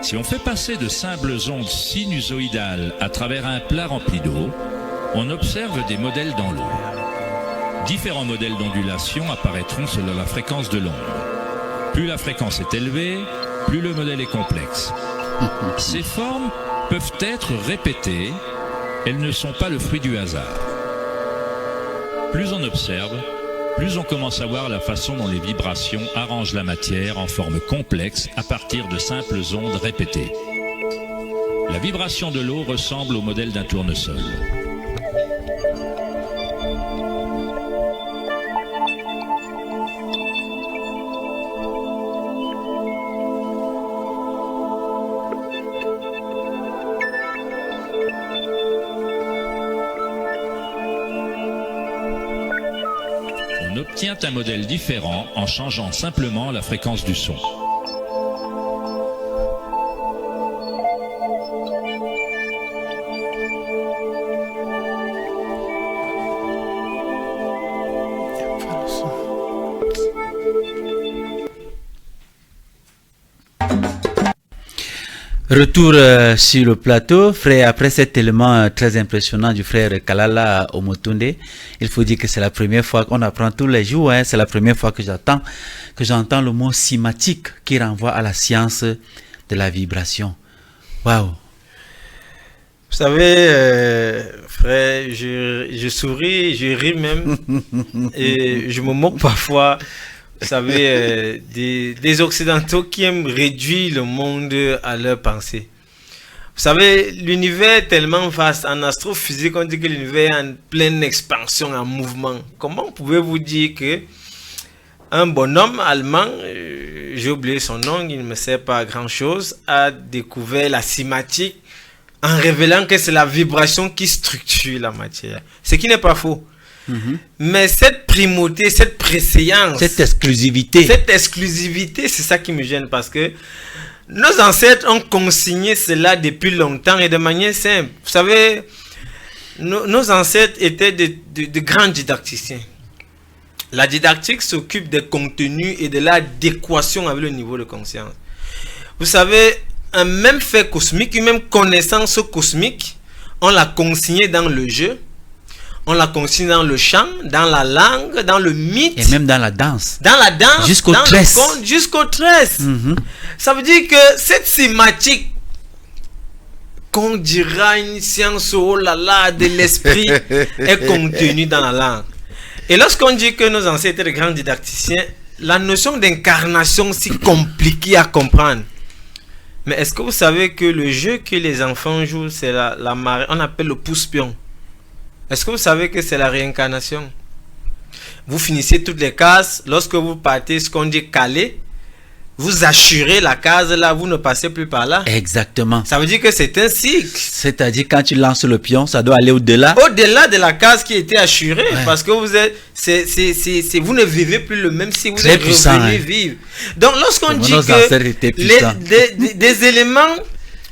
Si on fait passer de simples ondes sinusoïdales à travers un plat rempli d'eau, on observe des modèles dans l'eau. Différents modèles d'ondulation apparaîtront selon la fréquence de l'onde. Plus la fréquence est élevée, plus le modèle est complexe. Ces formes peuvent être répétées, elles ne sont pas le fruit du hasard. Plus on observe, plus on commence à voir la façon dont les vibrations arrangent la matière en forme complexe à partir de simples ondes répétées. La vibration de l'eau ressemble au modèle d'un tournesol. On obtient un modèle différent en changeant simplement la fréquence du son.
Retour sur le plateau, frère, après cet élément très impressionnant du frère Kalala Omotunde, il faut dire que c'est la première fois qu'on apprend tous les jours, hein, c'est la première fois que j'entends le mot cymatique qui renvoie à la science de la vibration. Waouh!
Vous savez, frère, je souris, je ris même, et je me moque parfois. Vous savez, des Occidentaux qui aiment réduire le monde à leur pensée. Vous savez, l'univers est tellement vaste. En astrophysique, on dit que l'univers est en pleine expansion, en mouvement. Comment pouvez-vous dire que un bonhomme allemand, j'ai oublié son nom, il ne me sert pas à grand-chose, a découvert la cymatique en révélant que c'est la vibration qui structure la matière. Ce qui n'est pas faux. Mais cette primauté, cette préséance,
cette exclusivité,
c'est ça qui me gêne, parce que nos ancêtres ont consigné cela depuis longtemps et de manière simple. Vous savez, nos ancêtres étaient de grands didacticiens. La didactique s'occupe des contenus et de l'adéquation avec le niveau de conscience. Vous savez, un même fait cosmique, une même connaissance cosmique, on l'a consigné dans le jeu. On l'a consigné dans le chant, dans la langue, dans le mythe.
Et même dans la danse.
Dans la danse.
Jusqu'au tresse.
Jusqu'au tresse. Ça veut dire que cette cymatique, qu'on dira une science, oh là là, de l'esprit, est contenue dans la langue. Et lorsqu'on dit que nos ancêtres étaient de grands didacticiens, la notion d'incarnation si compliquée à comprendre. Mais est-ce que vous savez que le jeu que les enfants jouent, c'est la marée, on appelle le pouce-pion. Est-ce que vous savez que c'est la réincarnation? Vous finissez toutes les cases. Lorsque vous partez, ce qu'on dit calé, vous assurez la case là, vous ne passez plus par là.
Exactement.
Ça veut dire que c'est un cycle.
C'est-à-dire quand tu lances le pion, ça doit aller au-delà.
Au-delà de la case qui était assurée. Ouais. Parce que vous êtes, vous ne vivez plus le même cycle. Vous
très
êtes revenu vivre. Donc lorsqu'on dit que des éléments,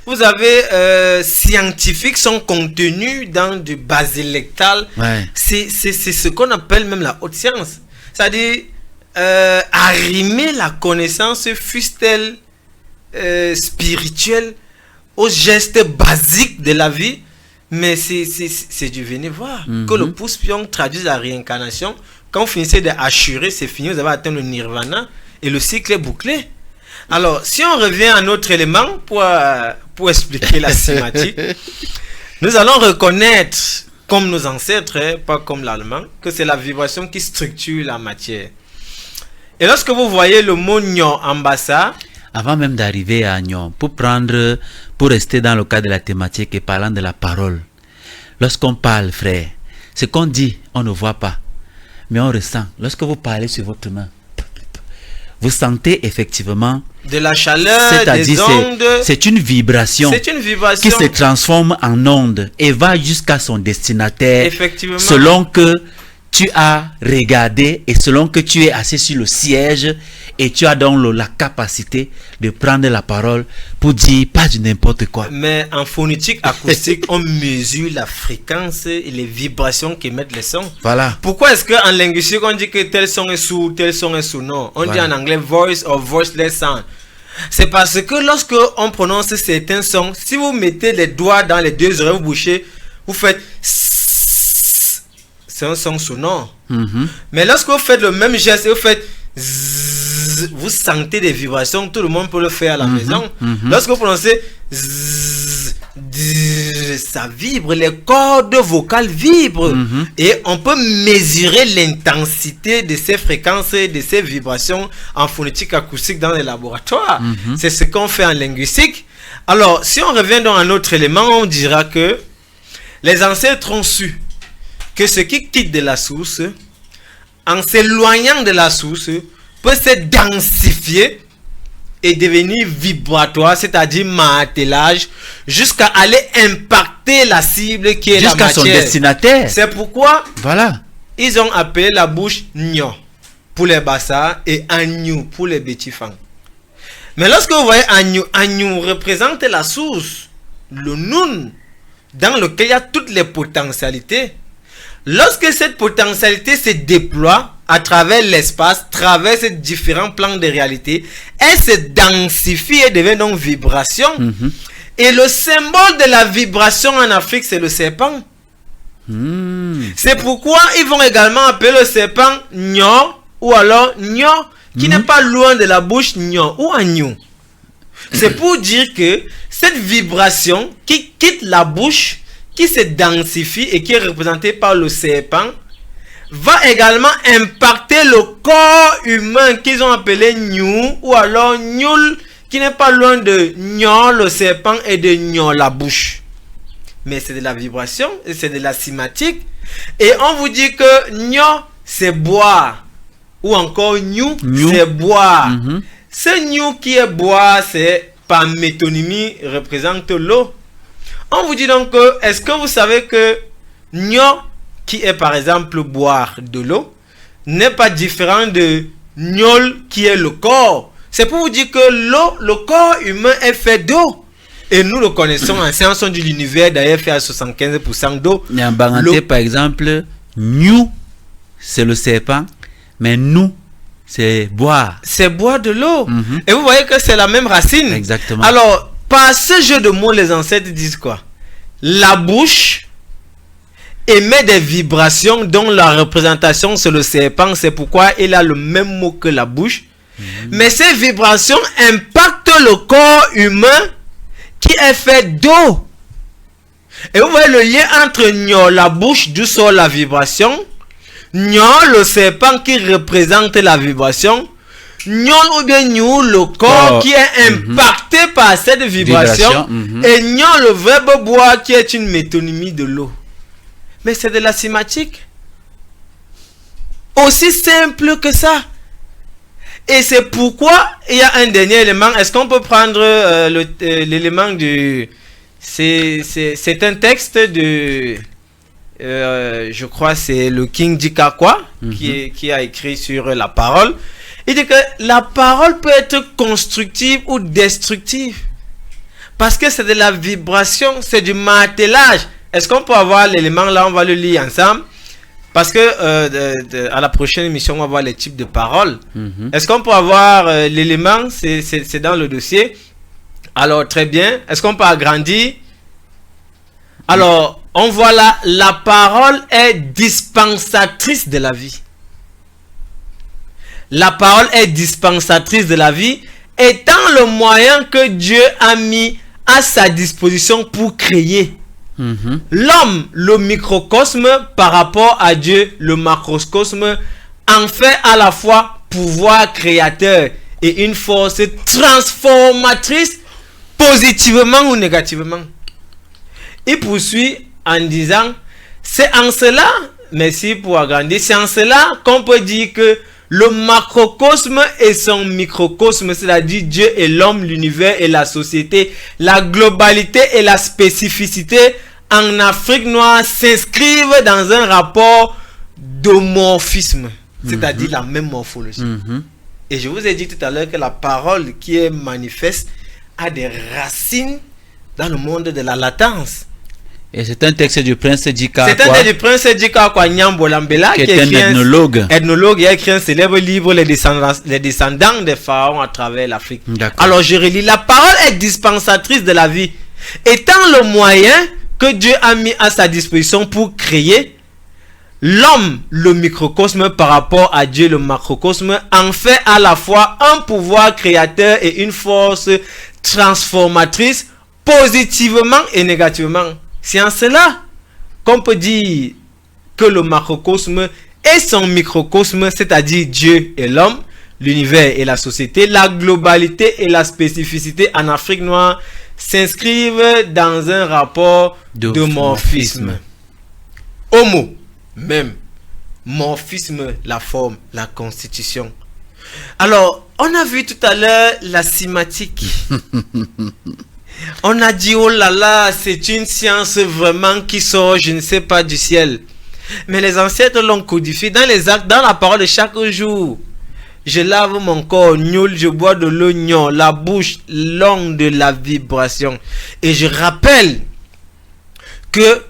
vous avez scientifiques sont contenus dans du basilectal.
Ouais.
C'est ce qu'on appelle même la haute science. C'est-à-dire arrimer la connaissance, fût-elle spirituelle, aux gestes basiques de la vie. Mais c'est du venez voir. Que le pouce-pion traduise la réincarnation. Quand vous finissez d'assurer, c'est fini, vous avez atteint le nirvana et le cycle est bouclé. Alors, si on revient à notre élément pour expliquer la cymatique, nous allons reconnaître, comme nos ancêtres, pas comme l'allemand, que c'est la vibration qui structure la matière. Et lorsque vous voyez le mot Nyon en bassa,
avant même d'arriver à Nyon, pour rester dans le cadre de la thématique et parlant de la parole, lorsqu'on parle, frère, ce qu'on dit, on ne voit pas, mais on ressent. Lorsque vous parlez sur votre main, vous sentez effectivement
de la chaleur, des ondes.
C'est une vibration qui se transforme en onde et va jusqu'à son destinataire.
Effectivement.
Selon que tu as regardé et selon que tu es assis sur le siège et tu as donc la capacité de prendre la parole pour dire pas du n'importe quoi.
Mais en phonétique acoustique, on mesure la fréquence et les vibrations qu'émettent les sons.
Voilà.
Pourquoi est-ce qu'en linguistique on dit que tel son est sourd, tel son est sourd? Non, on dit en anglais voice or voiceless sound. C'est parce que lorsque on prononce certains sons, si vous mettez les doigts dans les deux oreilles, vous bouchez, vous faites c'est un son sonore. Mais lorsque vous faites le même geste, vous faites vous sentez des vibrations, tout le monde peut le faire à la maison. Lorsque vous prononcez ça vibre, les cordes vocales vibrent et on peut mesurer l'intensité de ces fréquences et de ces vibrations en phonétique acoustique dans les laboratoires. C'est ce qu'on fait en linguistique. Alors, si on revient dans un autre élément, on dira que les ancêtres ont su que ce qui quitte de la source, en s'éloignant de la source, peut se densifier et devenir vibratoire, c'est-à-dire martelage, jusqu'à aller impacter la cible qui est la matière.
Jusqu'à son destinataire.
C'est pourquoi,
voilà,
ils ont appelé la bouche Nyo pour les Bassa et Agnou pour les Betifang. Mais lorsque vous voyez Agnou représente la source, le Nun, dans lequel il y a toutes les potentialités. Lorsque cette potentialité se déploie à travers l'espace, traverse différents plans de réalité, elle se densifie et devient donc vibration. Et le symbole de la vibration en Afrique, c'est le serpent. C'est pourquoi ils vont également appeler le serpent Nyo ou alors Nyo, qui n'est pas loin de la bouche Nyo ou Agnou. C'est pour dire que cette vibration qui quitte la bouche, qui se densifie et qui est représentée par le serpent, va également impacter le corps humain qu'ils ont appelé Nyu ou alors Nyul, qui n'est pas loin de Nyo le serpent et de Nyo la bouche. Mais c'est de la vibration et c'est de la cinématique. Et on vous dit que Nyo c'est boire ou encore Nyu c'est boire. Ce Nyu qui est boire, c'est par métonymie représente l'eau. On vous dit donc que, est-ce que vous savez que Nyo, qui est par exemple boire de l'eau, n'est pas différent de Nyol, qui est le corps. C'est pour vous dire que l'eau, le corps humain est fait d'eau. Et nous le connaissons en sciences de l'univers, d'ailleurs fait à 75% d'eau.
Il y a un baranté, par exemple, Nyu, c'est le serpent, mais nous, c'est boire.
C'est boire de l'eau. Et vous voyez que c'est la même racine.
Exactement.
Alors, par ce jeu de mots, les ancêtres disent quoi? La bouche émet des vibrations dont la représentation c'est le serpent. C'est pourquoi il a le même mot que la bouche. Mais ces vibrations impactent le corps humain qui est fait d'eau. Et vous voyez le lien entre Nyo, la bouche, d'où sort la vibration. Nyo, le serpent qui représente la vibration. Nyon ou bien Nyon, le corps qui est impacté par cette vibration. Et Nyon, le verbe boire qui est une métonymie de l'eau. Mais c'est de la cinématique. Aussi simple que ça. Et c'est pourquoi il y a un dernier élément. Est-ce qu'on peut prendre l'élément du... C'est un texte de... je crois c'est le King Dikakwa qui a écrit sur la parole. Il dit que la parole peut être constructive ou destructive. Parce que c'est de la vibration, c'est du martelage. Est-ce qu'on peut avoir l'élément là? On va le lire ensemble. Parce que à la prochaine émission, on va voir les types de paroles. Est-ce qu'on peut avoir l'élément? C'est dans le dossier. Alors, très bien. Est-ce qu'on peut agrandir? Alors, on voit là, la parole est dispensatrice de la vie. La parole est dispensatrice de la vie, étant le moyen que Dieu a mis à sa disposition pour créer. L'homme, le microcosme, par rapport à Dieu, le macrocosme, en fait à la fois pouvoir créateur et une force transformatrice, positivement ou négativement. Il poursuit en disant, c'est en cela, merci pour agrandir, c'est en cela qu'on peut dire que le macrocosme et son microcosme, c'est-à-dire Dieu et l'homme, l'univers et la société, la globalité et la spécificité en Afrique noire s'inscrivent dans un rapport d'homorphisme, c'est-à-dire la même morphologie. Et je vous ai dit tout à l'heure que la parole qui est manifeste a des racines dans le monde de la latence.
Et c'est un texte du prince Dika.
C'est un texte du prince Dika Nyambo Lambela,
qui est un ethnologue.
Il a écrit un célèbre livre, les descendants des pharaons à travers l'Afrique. Alors je relis, la parole est dispensatrice de la vie, étant le moyen que Dieu a mis à sa disposition pour créer. L'homme, le microcosme par rapport à Dieu, le macrocosme, en fait à la fois un pouvoir créateur et une force transformatrice, positivement et négativement. C'est en cela qu'on peut dire que le macrocosme et son microcosme, c'est-à-dire Dieu et l'homme, l'univers et la société, la globalité et la spécificité en Afrique noire s'inscrivent dans un rapport de morphisme. Homo, même. Morphisme, la forme, la constitution. Alors, on a vu tout à l'heure la cinématique. On a dit, oh là là, c'est une science vraiment qui sort, je ne sais pas, du ciel. Mais les ancêtres l'ont codifié dans les actes, dans la parole de chaque jour. Je lave mon corps, nul, je bois de l'oignon, la bouche longue de la vibration. Et je rappelle que,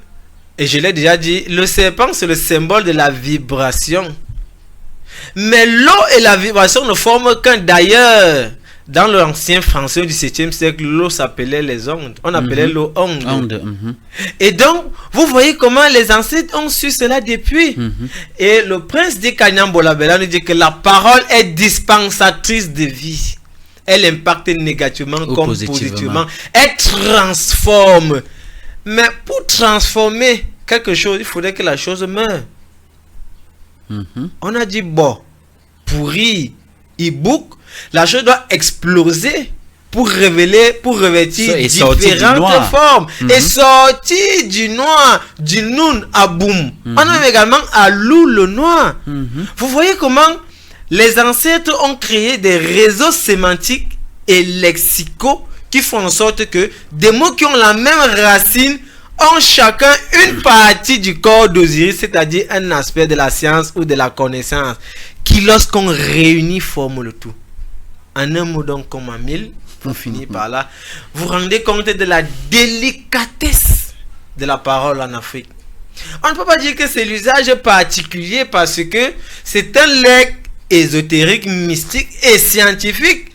et je l'ai déjà dit, le serpent c'est le symbole de la vibration. Mais l'eau et la vibration ne forment qu'un. D'ailleurs, dans l'ancien français du 7e siècle, l'eau s'appelait les ondes. On appelait l'eau onde. Et donc, vous voyez comment les ancêtres ont su cela depuis. Et le prince de Kanyambolabella nous dit que la parole est dispensatrice de vie. Elle impacte négativement
ou
comme positivement. Elle transforme. Mais pour transformer quelque chose, il faudrait que la chose meure. On a dit bon, pourri, e-book, la chose doit exploser pour révéler, pour revêtir différentes formes. Et sortir du noir, du noun à boum. On a également à loup le noir. Vous voyez comment les ancêtres ont créé des réseaux sémantiques et lexicaux qui font en sorte que des mots qui ont la même racine ont chacun une partie du corps d'Osiris, c'est-à-dire un aspect de la science ou de la connaissance, qui lorsqu'on réunit forme le tout. En un mot donc comme en mille, pour finir par là, vous rendez compte de la délicatesse de la parole en Afrique. On ne peut pas dire que c'est l'usage particulier parce que c'est un legs ésotérique, mystique et scientifique,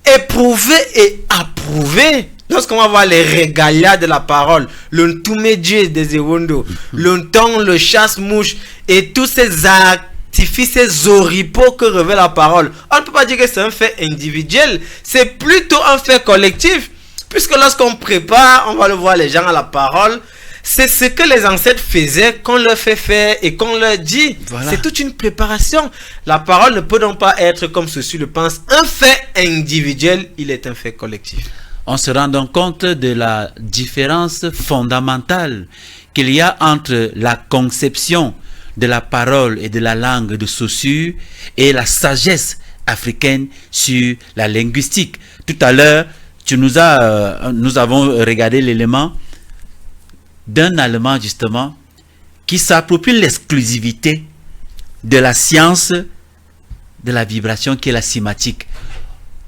éprouvé et approuvé. Lorsqu'on va voir les régalia de la parole, le Ntumedje des Ewondo, le Ntong, le chasse-mouche et tous ces artifices, ces oripeaux que révèle la parole, on ne peut pas dire que c'est un fait individuel, c'est plutôt un fait collectif. Puisque lorsqu'on prépare, on va le voir les gens à la parole, c'est ce que les ancêtres faisaient, qu'on leur fait faire et qu'on leur dit. Voilà. C'est toute une préparation. La parole ne peut donc pas être, comme ceci le pense, un fait individuel, il est un fait collectif.
On se rend donc compte de la différence fondamentale qu'il y a entre la conception de la parole et de la langue de Saussure et la sagesse africaine sur la linguistique. Tout à l'heure, nous avons regardé l'élément d'un Allemand justement qui s'approprie l'exclusivité de la science de la vibration qui est la cymatique.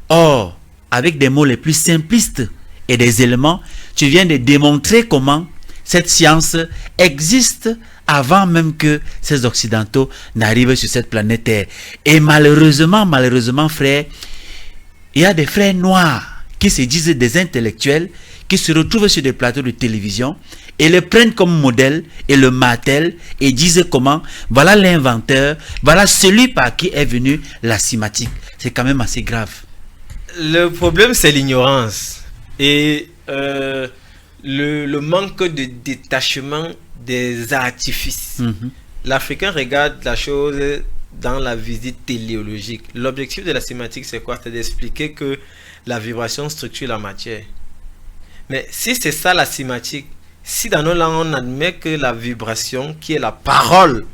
Or, avec des mots les plus simplistes et des éléments, tu viens de démontrer comment cette science existe avant même que ces Occidentaux n'arrivent sur cette planète Terre. Et malheureusement, frère, il y a des frères noirs qui se disent des intellectuels, qui se retrouvent sur des plateaux de télévision et le prennent comme modèle et le martèlent et disent comment, voilà l'inventeur, voilà celui par qui est venue la cymatique. C'est quand même assez grave.
Le problème, c'est l'ignorance et le manque de détachement des artifices. L'Africain regarde la chose dans la visite téléologique. L'objectif de la sémantique, c'est quoi? C'est d'expliquer que la vibration structure la matière. Mais si c'est ça la sémantique, si dans nos langues on admet que la vibration, qui est la parole,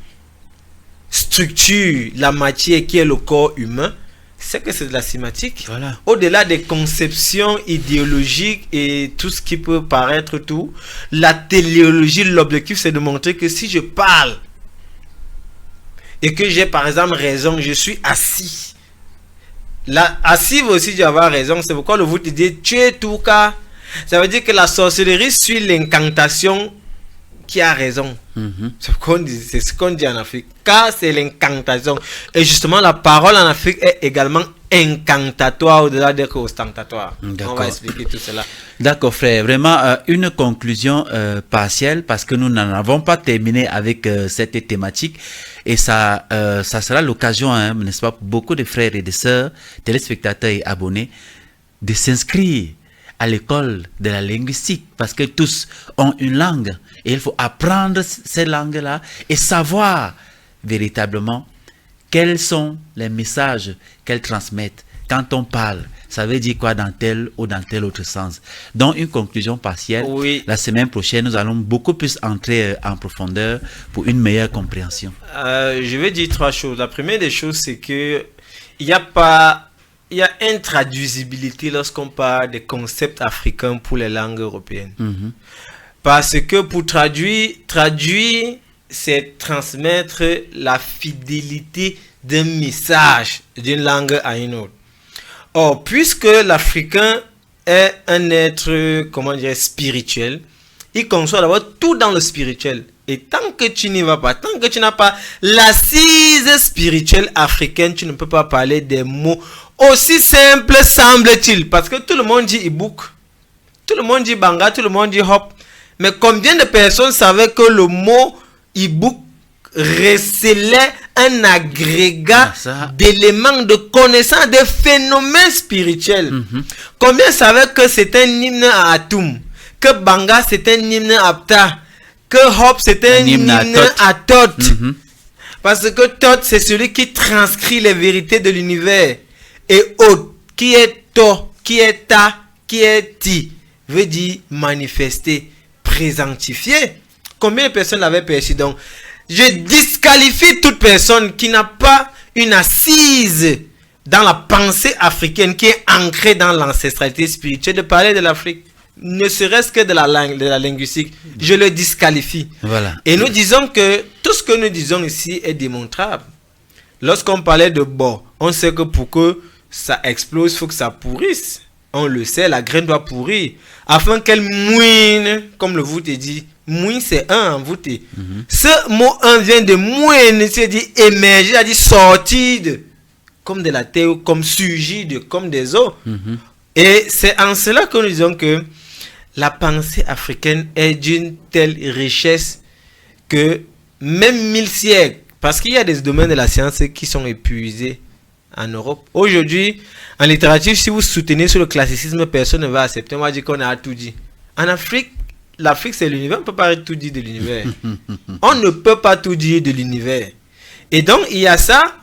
structure la matière qui est le corps humain, c'est que c'est de la sémantique.
Voilà.
Au-delà des conceptions idéologiques et tout ce qui peut paraître tout, la téléologie, l'objectif c'est de montrer que si je parle et que j'ai par exemple raison, je suis assis. Là, assis aussi, je vais avoir raison. C'est pourquoi le vous dit tu es tout cas. Ça veut dire que la sorcellerie suit l'incantation qui a raison. C'est ce qu'on dit en Afrique. Car c'est l'incantation. Et justement, la parole en Afrique est également incantatoire au-delà d'être ostentatoire. On va expliquer tout cela.
D'accord, frère. Vraiment, une conclusion partielle parce que nous n'en avons pas terminé avec cette thématique. Et ça sera l'occasion, hein, n'est-ce pas, pour beaucoup de frères et de sœurs, téléspectateurs et abonnés, de s'inscrire à l'école de la linguistique parce que tous ont une langue et il faut apprendre ces langues-là et savoir véritablement quels sont les messages qu'elles transmettent quand on parle. Ça veut dire quoi dans tel ou dans tel autre sens. Donc une conclusion partielle. Oui. La semaine prochaine, nous allons beaucoup plus entrer en profondeur pour une meilleure compréhension.
Je vais dire trois choses. La première des choses, c'est que il y a intraduisibilité lorsqu'on parle des concepts africains pour les langues européennes. Parce que pour traduire c'est transmettre la fidélité d'un message d'une langue à une autre. Or, puisque l'Africain est un être, comment dire, spirituel, il conçoit d'abord tout dans le spirituel. Et tant que tu n'y vas pas, tant que tu n'as pas l'assise spirituelle africaine, tu ne peux pas parler des mots aussi simples, semble-t-il. Parce que tout le monde dit Ibouk, tout le monde dit Banga, tout le monde dit Hop. Mais combien de personnes savaient que le mot Ibouk recelait un agrégat d'éléments de connaissance des phénomènes spirituels? Combien savaient que c'est un hymne à Atum, que Banga c'est un hymne à Ptah, que Hop c'est un hymne à Thoth? Parce que Thoth c'est celui qui transcrit les vérités de l'univers. Et Autre, qui est To, qui est Ta, qui est Ti, veut dire manifester, présentifier. Combien de personnes l'avaient perçu? Donc, je disqualifie toute personne qui n'a pas une assise dans la pensée africaine, qui est ancrée dans l'ancestralité spirituelle, de parler de l'Afrique, ne serait-ce que de la langue, de la linguistique. Je le disqualifie.
Voilà.
Et nous disons que tout ce que nous disons ici est démontrable. Lorsqu'on parlait de bord, on sait que pour que ça explose, il faut que ça pourrisse. On le sait, la graine doit pourrir. Afin qu'elle mouine, comme le voûte dit. Mouine, c'est un envoûté. Ce mot un vient de mouine, c'est-à-dire émerger, c'est-à-dire sortir de, comme de la terre, comme surgir de, comme des eaux. Et c'est en cela que nous disons que la pensée africaine est d'une telle richesse que même 1000 siècles, parce qu'il y a des domaines de la science qui sont épuisés en Europe. Aujourd'hui, en littérature, si vous soutenez sur le classicisme, personne ne va accepter. On va dire qu'on a tout dit. En Afrique, l'Afrique c'est l'univers, on ne peut pas tout dire de l'univers. On ne peut pas tout dire de l'univers. Et donc, il y a ça.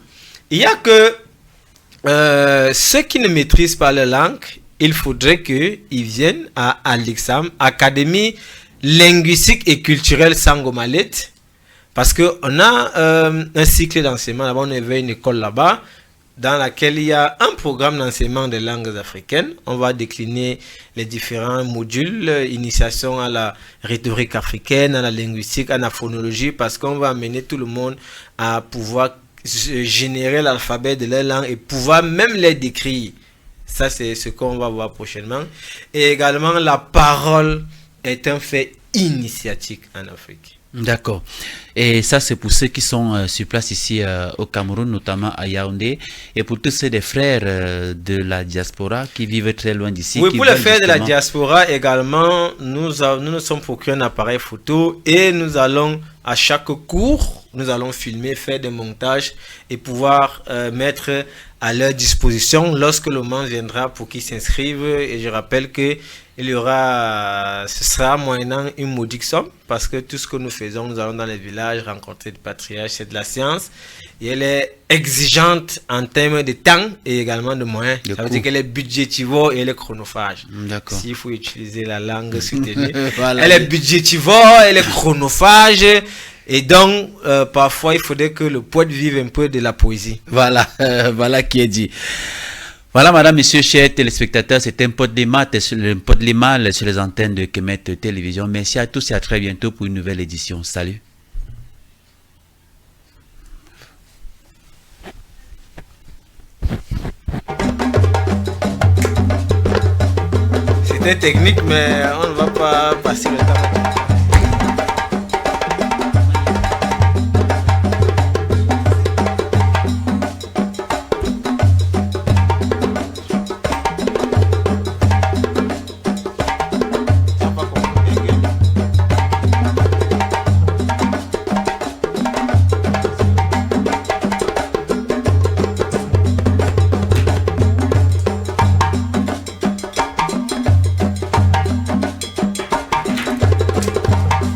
Il y a que ceux qui ne maîtrisent pas la langue, il faudrait qu'ils viennent à l'Exam, Académie linguistique et culturelle Sangomalet, parce qu'on a un cycle d'enseignement là-bas, on avait une école là-bas, dans laquelle il y a un programme d'enseignement des langues africaines. On va décliner les différents modules, initiation à la rhétorique africaine, à la linguistique, à la phonologie, parce qu'on va amener tout le monde à pouvoir générer l'alphabet de leur langue et pouvoir même les décrire. Ça, c'est ce qu'on va voir prochainement. Et également, la parole est un fait initiatique en Afrique.
D'accord. Et ça, c'est pour ceux qui sont sur place ici au Cameroun, notamment à Yaoundé, et pour tous ceux des frères de la diaspora qui vivent très loin d'ici.
Oui, pour les frères de la diaspora également, nous nous sommes procurés un appareil photo et nous allons, à chaque cours, nous allons filmer, faire des montages et pouvoir mettre à leur disposition lorsque le moment viendra pour qu'ils s'inscrivent. Et je rappelle que ce sera moyennant une modique somme, parce que tout ce que nous faisons, nous allons dans les villages rencontrer des patriarches, c'est de la science, et elle est exigeante en termes de temps et également de moyens. Ça veut dire qu'elle est budgétivore et elle est chronophage. S'il faut utiliser la langue soutenue. Voilà. Elle est budgétivore, elle est chronophage, et donc parfois il faudrait que le poète vive un peu de la poésie.
Voilà, voilà qui est dit. Voilà, madame, monsieur, chers téléspectateurs, c'était un pod de maths sur les antennes de Kemet Télévision. Merci à tous et à très bientôt pour une nouvelle édition. Salut.
C'était technique, mais on ne va pas passer le temps.